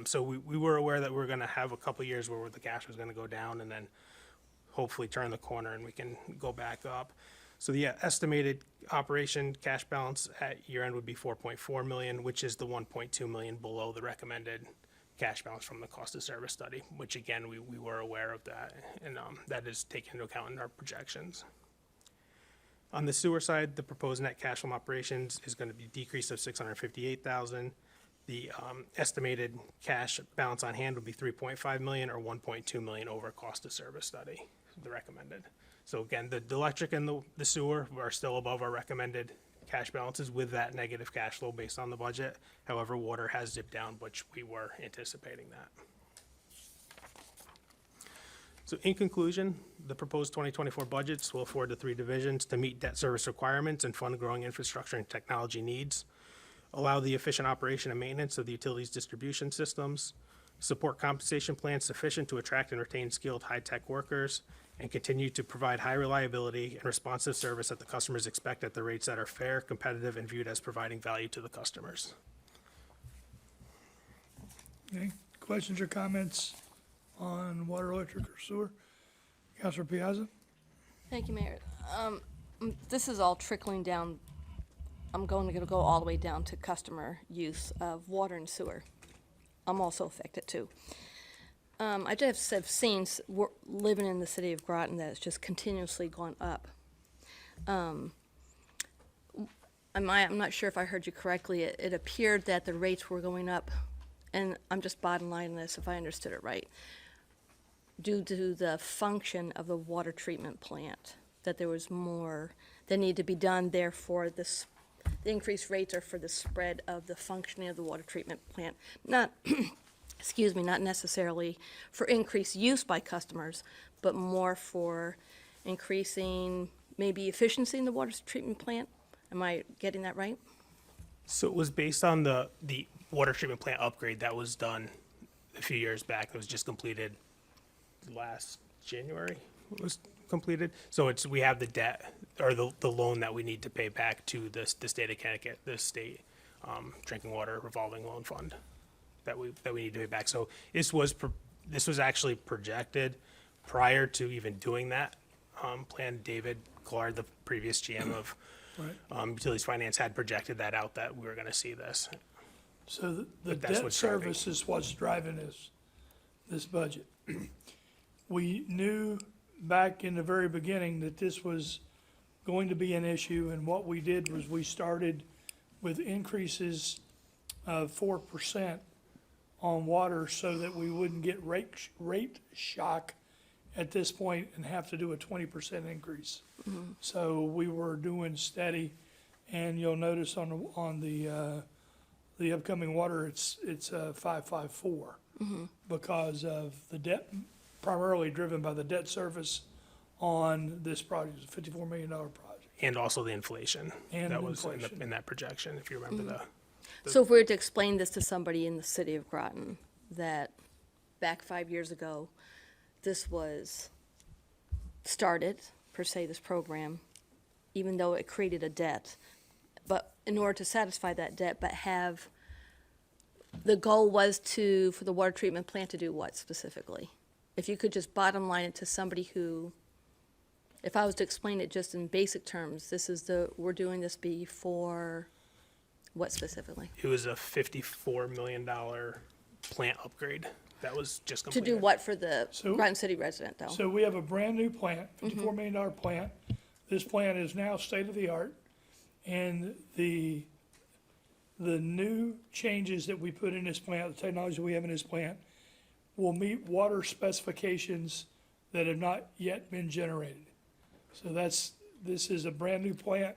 [SPEAKER 13] so we were aware that we were going to have a couple years where the cash was going to go down, and then hopefully turn the corner and we can go back up. So the estimated operation cash balance at year end would be 4.4 million, which is the 1.2 million below the recommended cash balance from the cost of service study, which again, we were aware of that, and that is taken into account in our projections. On the sewer side, the proposed net cash from operations is going to be a decrease of 658,000. The estimated cash balance on hand would be 3.5 million, or 1.2 million over cost of service study, the recommended. So again, the electric and the sewer are still above our recommended cash balances with that negative cash flow based on the budget. However, water has dipped down, which we were anticipating that. So in conclusion, the proposed 2024 budgets will afford the three divisions to meet debt service requirements and fund growing infrastructure and technology needs, allow the efficient operation and maintenance of the utilities distribution systems, support compensation plans sufficient to attract and retain skilled high-tech workers, and continue to provide high reliability and responsive service that the customers expect at the rates that are fair, competitive, and viewed as providing value to the customers.
[SPEAKER 1] Okay, questions or comments on water, electric, or sewer? Counselor Piazza?
[SPEAKER 6] Thank you, Mayor. This is all trickling down, I'm going to go all the way down to customer use of water and sewer. I'm also affected too. I just have seen, living in the city of Groton, that it's just continuously gone up. I'm not sure if I heard you correctly. It appeared that the rates were going up, and I'm just bottom lining this if I understood it right, due to the function of the water treatment plant, that there was more that needed to be done, therefore the increased rates are for the spread of the functioning of the water treatment plant, not, excuse me, not necessarily for increased use by customers, but more for increasing maybe efficiency in the water treatment plant. Am I getting that right?
[SPEAKER 13] So it was based on the water treatment plant upgrade that was done a few years back. It was just completed last January. It was completed. So we have the debt or the loan that we need to pay back to the state of Connecticut, the state drinking water revolving loan fund that we need to pay back. So this was actually projected prior to even doing that plan. David Clark, the previous GM of Utilities Finance, had projected that out, that we were going to see this.
[SPEAKER 1] So the
[SPEAKER 13] But that's
[SPEAKER 1] debt
[SPEAKER 13] what's driving.
[SPEAKER 1] service is what's driving this budget. We knew back in the very beginning that this was going to be an issue, and what we did was we started with increases of 4% on water so that we wouldn't get rate shock at this point and have to do a 20% increase. So we were doing steady, and you'll notice on the upcoming water, it's 554 because of the debt, primarily driven by the debt service on this project. It's a $54 million project.
[SPEAKER 13] And also the inflation
[SPEAKER 1] And
[SPEAKER 13] that was
[SPEAKER 1] inflation.
[SPEAKER 13] in that projection, if you remember
[SPEAKER 6] So if we were to explain this to somebody in the city of Groton, that back 5 years ago, this was started, per se, this program, even though it created a debt, but in order to satisfy that debt, but have, the goal was for the water treatment plant to do what specifically? If you could just bottom line it to somebody who, if I was to explain it just in basic terms, we're doing this before, what specifically?
[SPEAKER 13] It was a $54 million plant upgrade that was just
[SPEAKER 6] To
[SPEAKER 13] completed.
[SPEAKER 6] do what for the
[SPEAKER 1] So-
[SPEAKER 6] Groton City resident, though?
[SPEAKER 1] So we have a brand-new plant, $54 million plant. This plant is now state-of-the-art, and the new changes that we put in this plant, the technology we have in this plant, will meet water specifications that have not yet been generated. So this is a brand-new plant.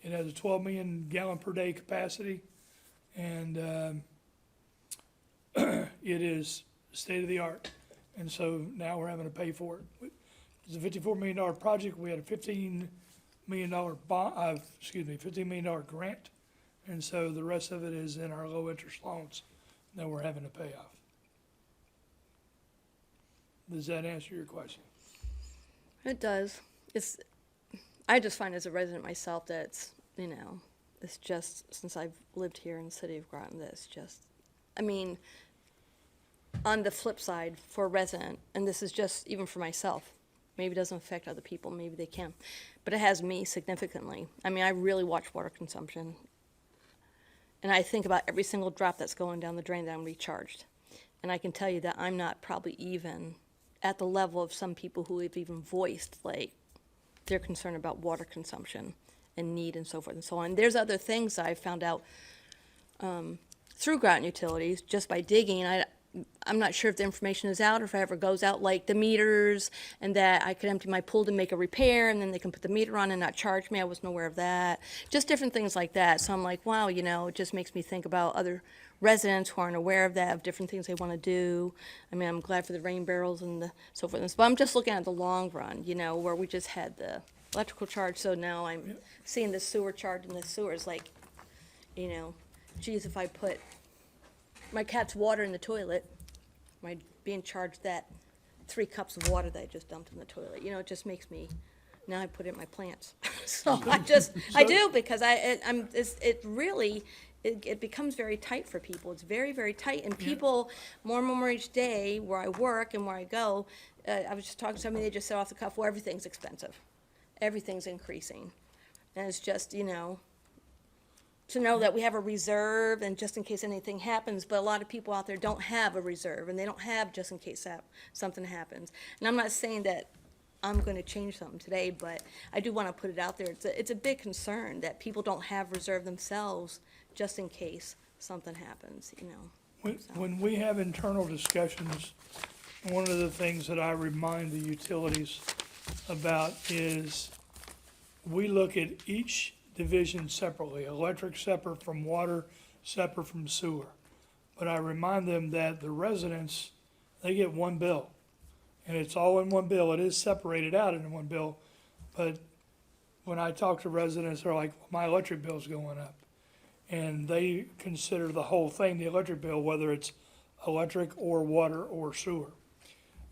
[SPEAKER 1] It has a 12 million gallon per day capacity, and it is state-of-the-art. And so now we're having to pay for it. It's a $54 million project. We had a $15 million $15 million grant. And so the rest of it is in our low-interest loans that we're having to pay off. Does that answer your question?
[SPEAKER 6] It does. I just find as a resident myself that it's just, since I've lived here in the city of Groton, that it's just, on the flip side, for a resident, and this is just even for myself, maybe it doesn't affect other people, maybe they can, but it has me significantly. I really watch water consumption, and I think about every single drop that's going down the drain that I'm recharged. And I can tell you that I'm not probably even at the level of some people who have even voiced, their concern about water consumption and need and so forth and so on. There's other things I found out through Groton Utilities, just by digging. I'm not sure if the information is out or if it ever goes out, like the meters, and that I could empty my pool to make a repair, and then they can put the meter on and not charge me. I wasn't aware of that. Just different things like that. So I'm like, wow, you know, it just makes me think about other residents who aren't aware of that, of different things they want to do. I mean, I'm glad for the rain barrels and the so forth. But I'm just looking at the long run, you know, where we just had the electrical charge, so now I'm seeing the sewer charge, and the sewer is like, you know, geez, if I put my cat's water in the toilet, am I being charged that 3 cups of water that I just dumped in the toilet? You know, it just makes me, now I put it in my plants. So I do, because it really, it becomes very tight for people. It's very, very tight, and people, more and more each day, where I work and where I go, I was just talking to somebody, they just said off the cuff, well, everything's expensive. Everything's increasing. And it's just, you know, to know that we have a reserve and just in case anything happens, but a lot of people out there don't have a reserve, and they don't have just in case something happens. And I'm not saying that I'm going to change something today, but I do want to put it out there. It's a big concern that people don't have reserve themselves just in case something happens, you know.
[SPEAKER 1] When we have internal discussions, one of the things that I remind the utilities about is we look at each division separately, electric separate from water, separate from sewer. But I remind them that the residents, they get one bill, and it's all in one bill. It is separated out in one bill, but when I talk to residents, they're like, well, my electric bill's going up. And they consider the whole thing, the electric bill, whether it's electric or water or sewer.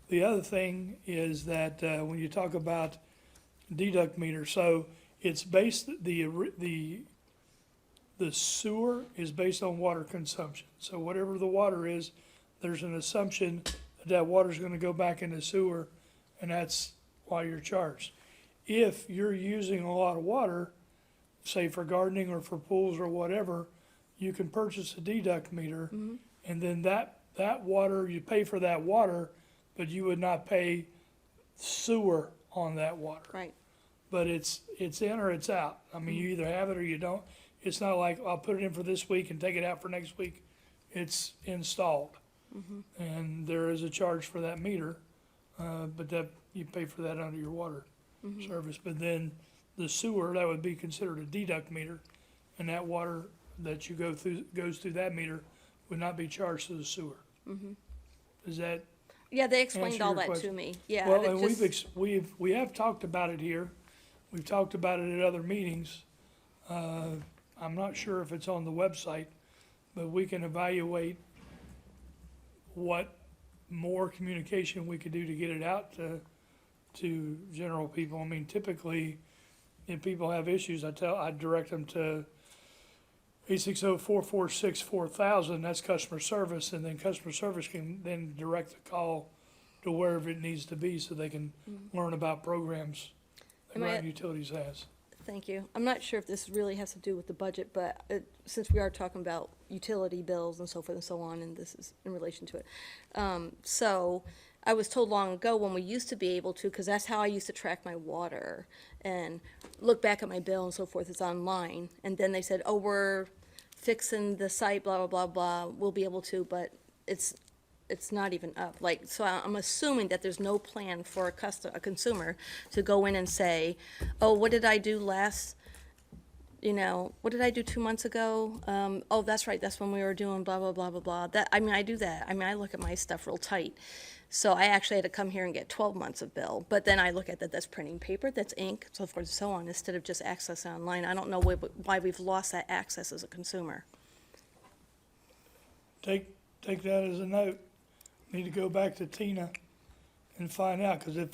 [SPEAKER 1] The other thing is that when you talk about deduct meter, so it's based, the sewer is based on water consumption. So whatever the water is, there's an assumption that that water's gonna go back in the sewer, and that's why you're charged. If you're using a lot of water, say for gardening or for pools or whatever, you can purchase a deduct meter, and then that water, you pay for that water, but you would not pay sewer on that water.
[SPEAKER 6] Right.
[SPEAKER 1] But it's in or it's out. I mean, you either have it or you don't. It's not like, I'll put it in for this week and take it out for next week. It's installed. And there is a charge for that meter, but that, you pay for that under your water service. But then the sewer, that would be considered a deduct meter, and that water that you goes through that meter would not be charged to the sewer. Is that?
[SPEAKER 6] Yeah, they explained
[SPEAKER 1] answer
[SPEAKER 6] all
[SPEAKER 1] your
[SPEAKER 6] that to
[SPEAKER 1] question?
[SPEAKER 6] me. Yeah.
[SPEAKER 1] Well,
[SPEAKER 6] it
[SPEAKER 1] and
[SPEAKER 6] just-
[SPEAKER 1] we have talked about it here. We've talked about it at other meetings. I'm not sure if it's on the website, but we can evaluate what more communication we could do to get it out to general people. I mean, typically, if people have issues, I direct them to 860-446-4000, that's customer service, and then customer service can then direct the call to wherever it needs to be so they can learn about programs that
[SPEAKER 6] Am I-
[SPEAKER 1] Groton Utilities has.
[SPEAKER 6] Thank you. I'm not sure if this really has to do with the budget, but since we are talking about utility bills and so forth and so on, and this is in relation to it. So I was told long ago when we used to be able to, because that's how I used to track my water and look back at my bill and so forth, it's online. And then they said, oh, we're fixing the site, blah, blah, blah, blah, we'll be able to, but it's not even up. Like, so I'm assuming that there's no plan for a consumer to go in and say, oh, what did I do what did I do 2 months ago? Oh, that's right, that's when we were doing blah, blah, blah, blah, blah. I do that. I mean, I look at my stuff real tight. So I actually had to come here and get 12 months of bill. But then I look at that's printing paper, that's ink, so forth and so on, instead of just accessing online. I don't know why we've lost that access as a consumer.
[SPEAKER 1] Take that as a note. Need to go back to Tina and find out, because if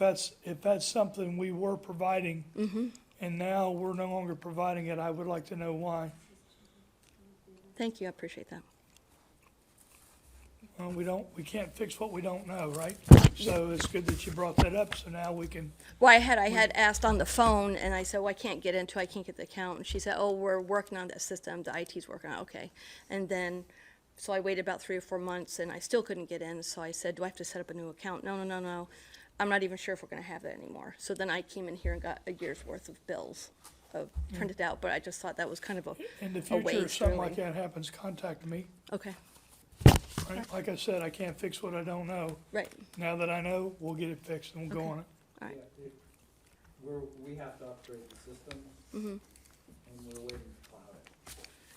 [SPEAKER 1] that's something we were providing, and now we're no longer providing it, I would like to know why.
[SPEAKER 6] Thank you, I appreciate that.
[SPEAKER 1] Well, we can't fix what we don't know, right? So it's good that you brought that up, so now we can,
[SPEAKER 6] Well, I had asked on the phone, and I said, well, I can't get the account. And she said, oh, we're working on that system, the IT's working on it, okay. And then, so I waited about 3 or 4 months, and I still couldn't get in, so I said, do I have to set up a new account? No, I'm not even sure if we're gonna have that anymore. So then I came in here and got a year's worth of bills printed out, but I just thought that was kind of
[SPEAKER 1] in the
[SPEAKER 6] a
[SPEAKER 1] future, if
[SPEAKER 6] waste,
[SPEAKER 1] something
[SPEAKER 6] really.
[SPEAKER 1] like that happens, contact me.
[SPEAKER 6] Okay,
[SPEAKER 1] All Right? Like I said, I can't fix what I don't know.
[SPEAKER 6] Right,
[SPEAKER 1] Now that I know, we'll get it fixed and we'll go on it.
[SPEAKER 6] all right.
[SPEAKER 15] We have to upgrade the system, and we're waiting to cloud it.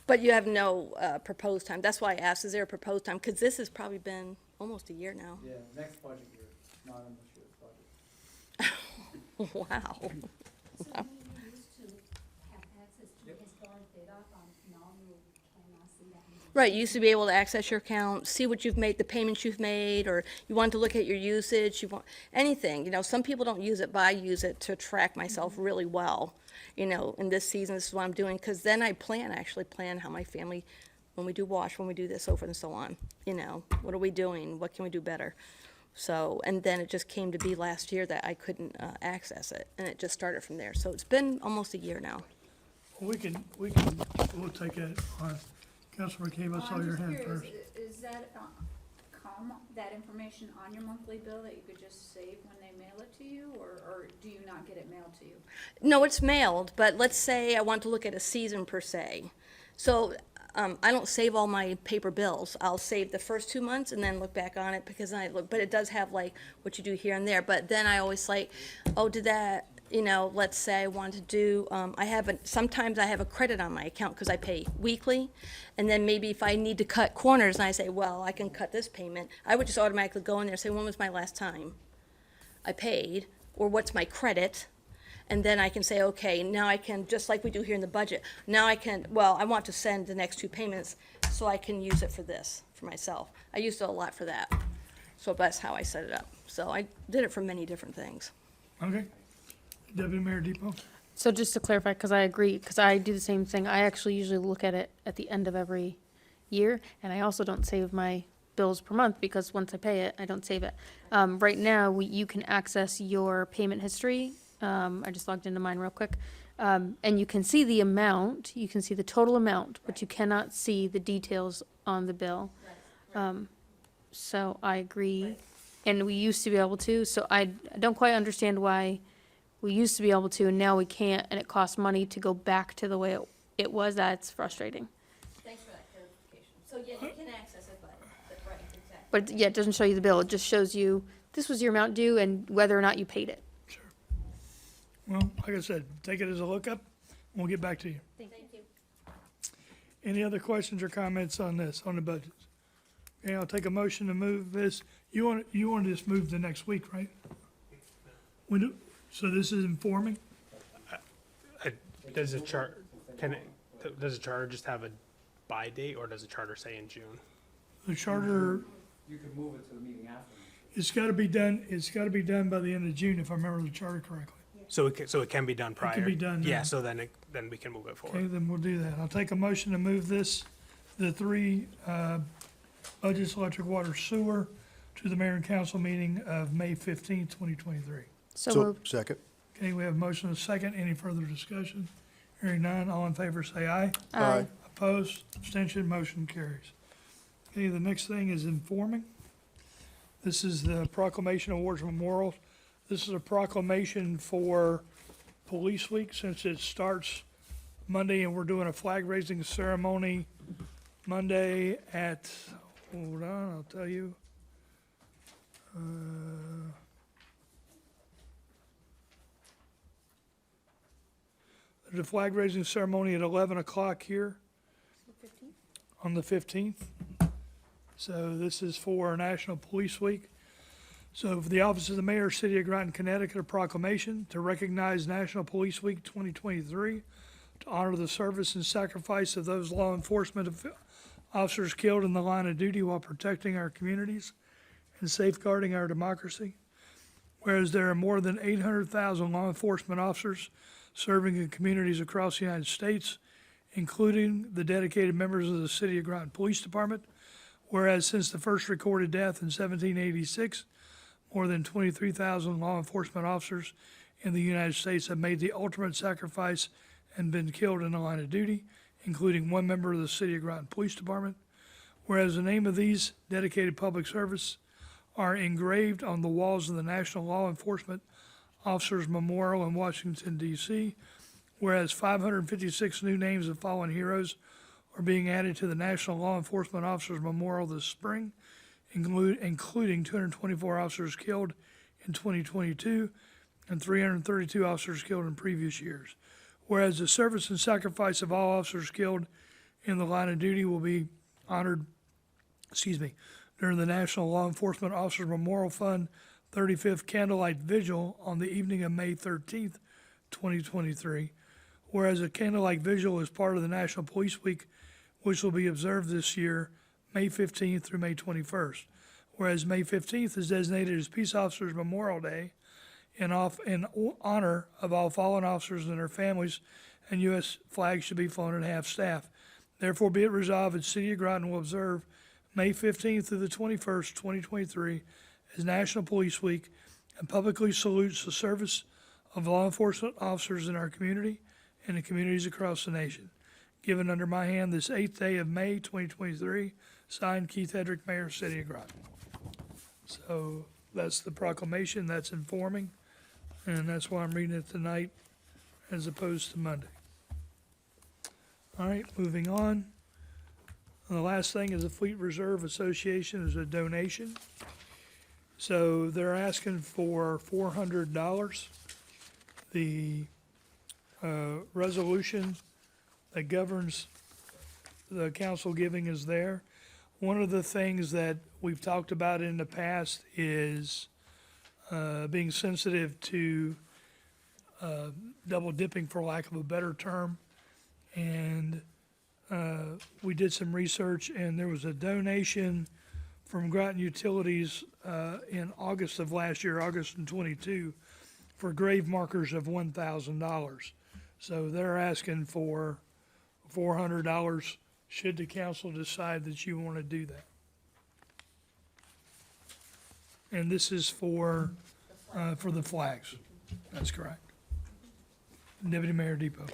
[SPEAKER 6] But you have no proposed time. That's why I asked, is there a proposed time? Because this has probably been almost a year now.
[SPEAKER 15] Yeah, next budget year, not in this year's budget.
[SPEAKER 6] Wow.
[SPEAKER 16] So we used to have access to historic data, now you cannot see that.
[SPEAKER 6] Right, you used to be able to access your account, see what you've made, the payments you've made, or you want to look at your usage, you want, anything. You know, some people don't use it, but I use it to track myself really well. You know, in this season, this is what I'm doing, because then I actually plan how my family, when we do wash, when we do this, so forth and so on. You know, what are we doing? What can we do better? So, and then it just came to be last year that I couldn't access it, and it just started from there. So it's been almost a year now.
[SPEAKER 1] We'll take it on. Councilor McCabe, I saw your hand first.
[SPEAKER 12] Is that, that information on your monthly bill that you could just save when they mail it to you, or do you not get it mailed to you?
[SPEAKER 6] No, it's mailed, but let's say I want to look at a season per se. So I don't save all my paper bills. I'll save the first 2 months and then look back on it because but it does have like what you do here and there. But then I always like, oh, did that, you know, let's say I want to do, sometimes I have a credit on my account because I pay weekly. And then maybe if I need to cut corners and I say, well, I can cut this payment, I would just automatically go in there and say, when was my last time I paid? Or what's my credit? And then I can say, okay, now I can, just like we do here in the budget, now I can, well, I want to send the next 2 payments so I can use it for this, for myself. I used it a lot for that. So that's how I set it up. So I did it for many different things.
[SPEAKER 1] Okay. Deputy Mayor Depot?
[SPEAKER 4] So just to clarify, because I agree, because I do the same thing, I actually usually look at it at the end of every year, and I also don't save my bills per month, because once I pay it, I don't save it. Right now, you can access your payment history. I just logged into mine real quick. And you can see the amount, you can see the total amount, but you cannot see the details on the bill. So I agree, and we used to be able to, so I don't quite understand why we used to be able to, and now we can't, and it costs money to go back to the way it was. That's frustrating.
[SPEAKER 6] Thanks for that clarification. So yeah, you can access it, but right, exactly.
[SPEAKER 4] But yeah, it doesn't show you the bill, it just shows you this was your amount due and whether or not you paid it.
[SPEAKER 1] Sure. Well, like I said, take it as a lookup, and we'll get back to you.
[SPEAKER 6] Thank you.
[SPEAKER 1] Any other questions or comments on this, on the budgets? Okay, I'll take a motion to move this. You want to just move the next week, right? So this is informing?
[SPEAKER 13] Does a charter just have a by date, or does a charter say in June?
[SPEAKER 1] The charter,
[SPEAKER 15] You could move it to the meeting after.
[SPEAKER 1] it's got to be done by the end of June, if I remember the charter correctly.
[SPEAKER 13] So it can be done prior?
[SPEAKER 1] be done
[SPEAKER 13] Yeah,
[SPEAKER 1] now.
[SPEAKER 13] so then we can move it
[SPEAKER 1] Okay,
[SPEAKER 13] forward.
[SPEAKER 1] then we'll do that. I'll take a motion to move the 3 budgets, electric, water, sewer, to the mayor and council meeting of May 15th, 2023.
[SPEAKER 4] So moved.
[SPEAKER 5] Second.
[SPEAKER 1] Okay, we have a motion and a second. Any further discussion? Hearing none, all in favor say aye.
[SPEAKER 4] Aye.
[SPEAKER 1] Opposed, abstention, motion carries. Okay, the next thing is informing. This is the proclamation awards memorials. This is a proclamation for Police Week, since it starts Monday, and we're doing a flag raising ceremony Monday at, hold on, I'll tell you. There's a flag raising ceremony at 11 o'clock here on the 15th. So this is for National Police Week. So for the Office of the Mayor, City of Groton, Connecticut, a proclamation to recognize National Police Week 2023, to honor the service and sacrifice of those law enforcement officers killed in the line of duty while protecting our communities and safeguarding our democracy. Whereas there are more than 800,000 law enforcement officers serving in communities across the United States, including the dedicated members of the City of Groton Police Department. Whereas since the first recorded death in 1786, more than 23,000 law enforcement officers in the United States have made the ultimate sacrifice and been killed in the line of duty, including 1 member of the City of Groton Police Department. Whereas the name of these dedicated public service are engraved on the walls of the National Law Enforcement Officers Memorial in Washington, D.C., whereas 556 new names of fallen heroes are being added to the National Law Enforcement Officers Memorial this spring, including 224 officers killed in 2022 and 332 officers killed in previous years. Whereas the service and sacrifice of all officers killed in the line of duty will be honored, during the National Law Enforcement Officers Memorial Fund 35th Candlelight Vigil on the evening of May 13th, 2023. Whereas a candlelight vigil is part of the National Police Week, which will be observed this year, May 15th through May 21st. Whereas May 15th is designated as Peace Officers Memorial Day in honor of all fallen officers and their families, and U.S. flags should be flown at half-staff. Therefore, be it resolved that the City of Groton will observe May 15th through the 21st, 2023, as National Police Week, and publicly salutes the service of law enforcement officers in our community and the communities across the nation. Given under my hand this 8th day of May, 2023, signed Keith Hedrick, Mayor, City of Groton. So that's the proclamation, that's informing, and that's why I'm reading it tonight as opposed to Monday. All right, moving on. And the last thing is the Fleet Reserve Association is a donation. So they're asking for $400. The resolution that governs the council giving is there. One of the things that we've talked about in the past is being sensitive to double dipping, for lack of a better term. And we did some research, and there was a donation from Groton Utilities in August of last year, August of 22, for grave markers of $1,000. So they're asking for $400 should the council decide that you want to do that. And this is for the flags. That's correct. Deputy Mayor Depot.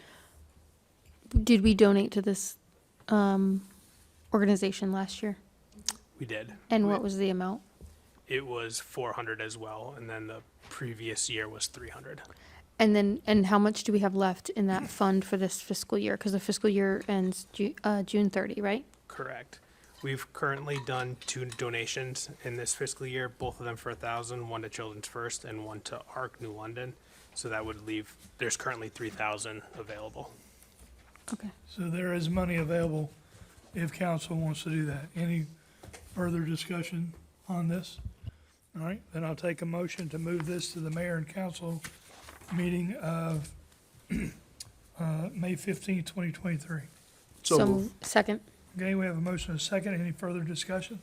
[SPEAKER 4] Did we donate to this organization last year?
[SPEAKER 13] We did.
[SPEAKER 4] And what was the amount?
[SPEAKER 13] It was 400 as well, and then the previous year was 300.
[SPEAKER 4] And how much do we have left in that fund for this fiscal year? Because the fiscal year ends June 30, right?
[SPEAKER 13] Correct. We've currently done 2 donations in this fiscal year, both of them for $1,000, one to Children's First and one to ARC New London. So that would leave, there's currently $3,000 available.
[SPEAKER 4] Okay.
[SPEAKER 1] So there is money available if council wants to do that. Any further discussion on this? All right, then I'll take a motion to move this to the mayor and council meeting of May 15th, 2023.
[SPEAKER 5] So moved.
[SPEAKER 4] Second.
[SPEAKER 1] Okay, we have a motion and a second. Any further discussion?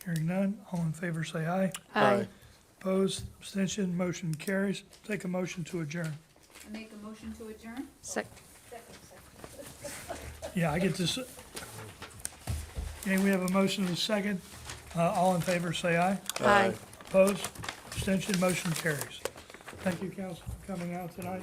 [SPEAKER 1] Hearing none, all in favor say aye.
[SPEAKER 4] Aye.
[SPEAKER 1] Opposed, abstention, motion carries. Take a motion to adjourn.
[SPEAKER 12] I make a motion to adjourn?
[SPEAKER 1] Yeah, I get this. Okay, we have a motion and a second. All in favor say aye.
[SPEAKER 4] Aye.
[SPEAKER 1] Opposed, abstention, motion carries. Thank you, council, for coming out tonight.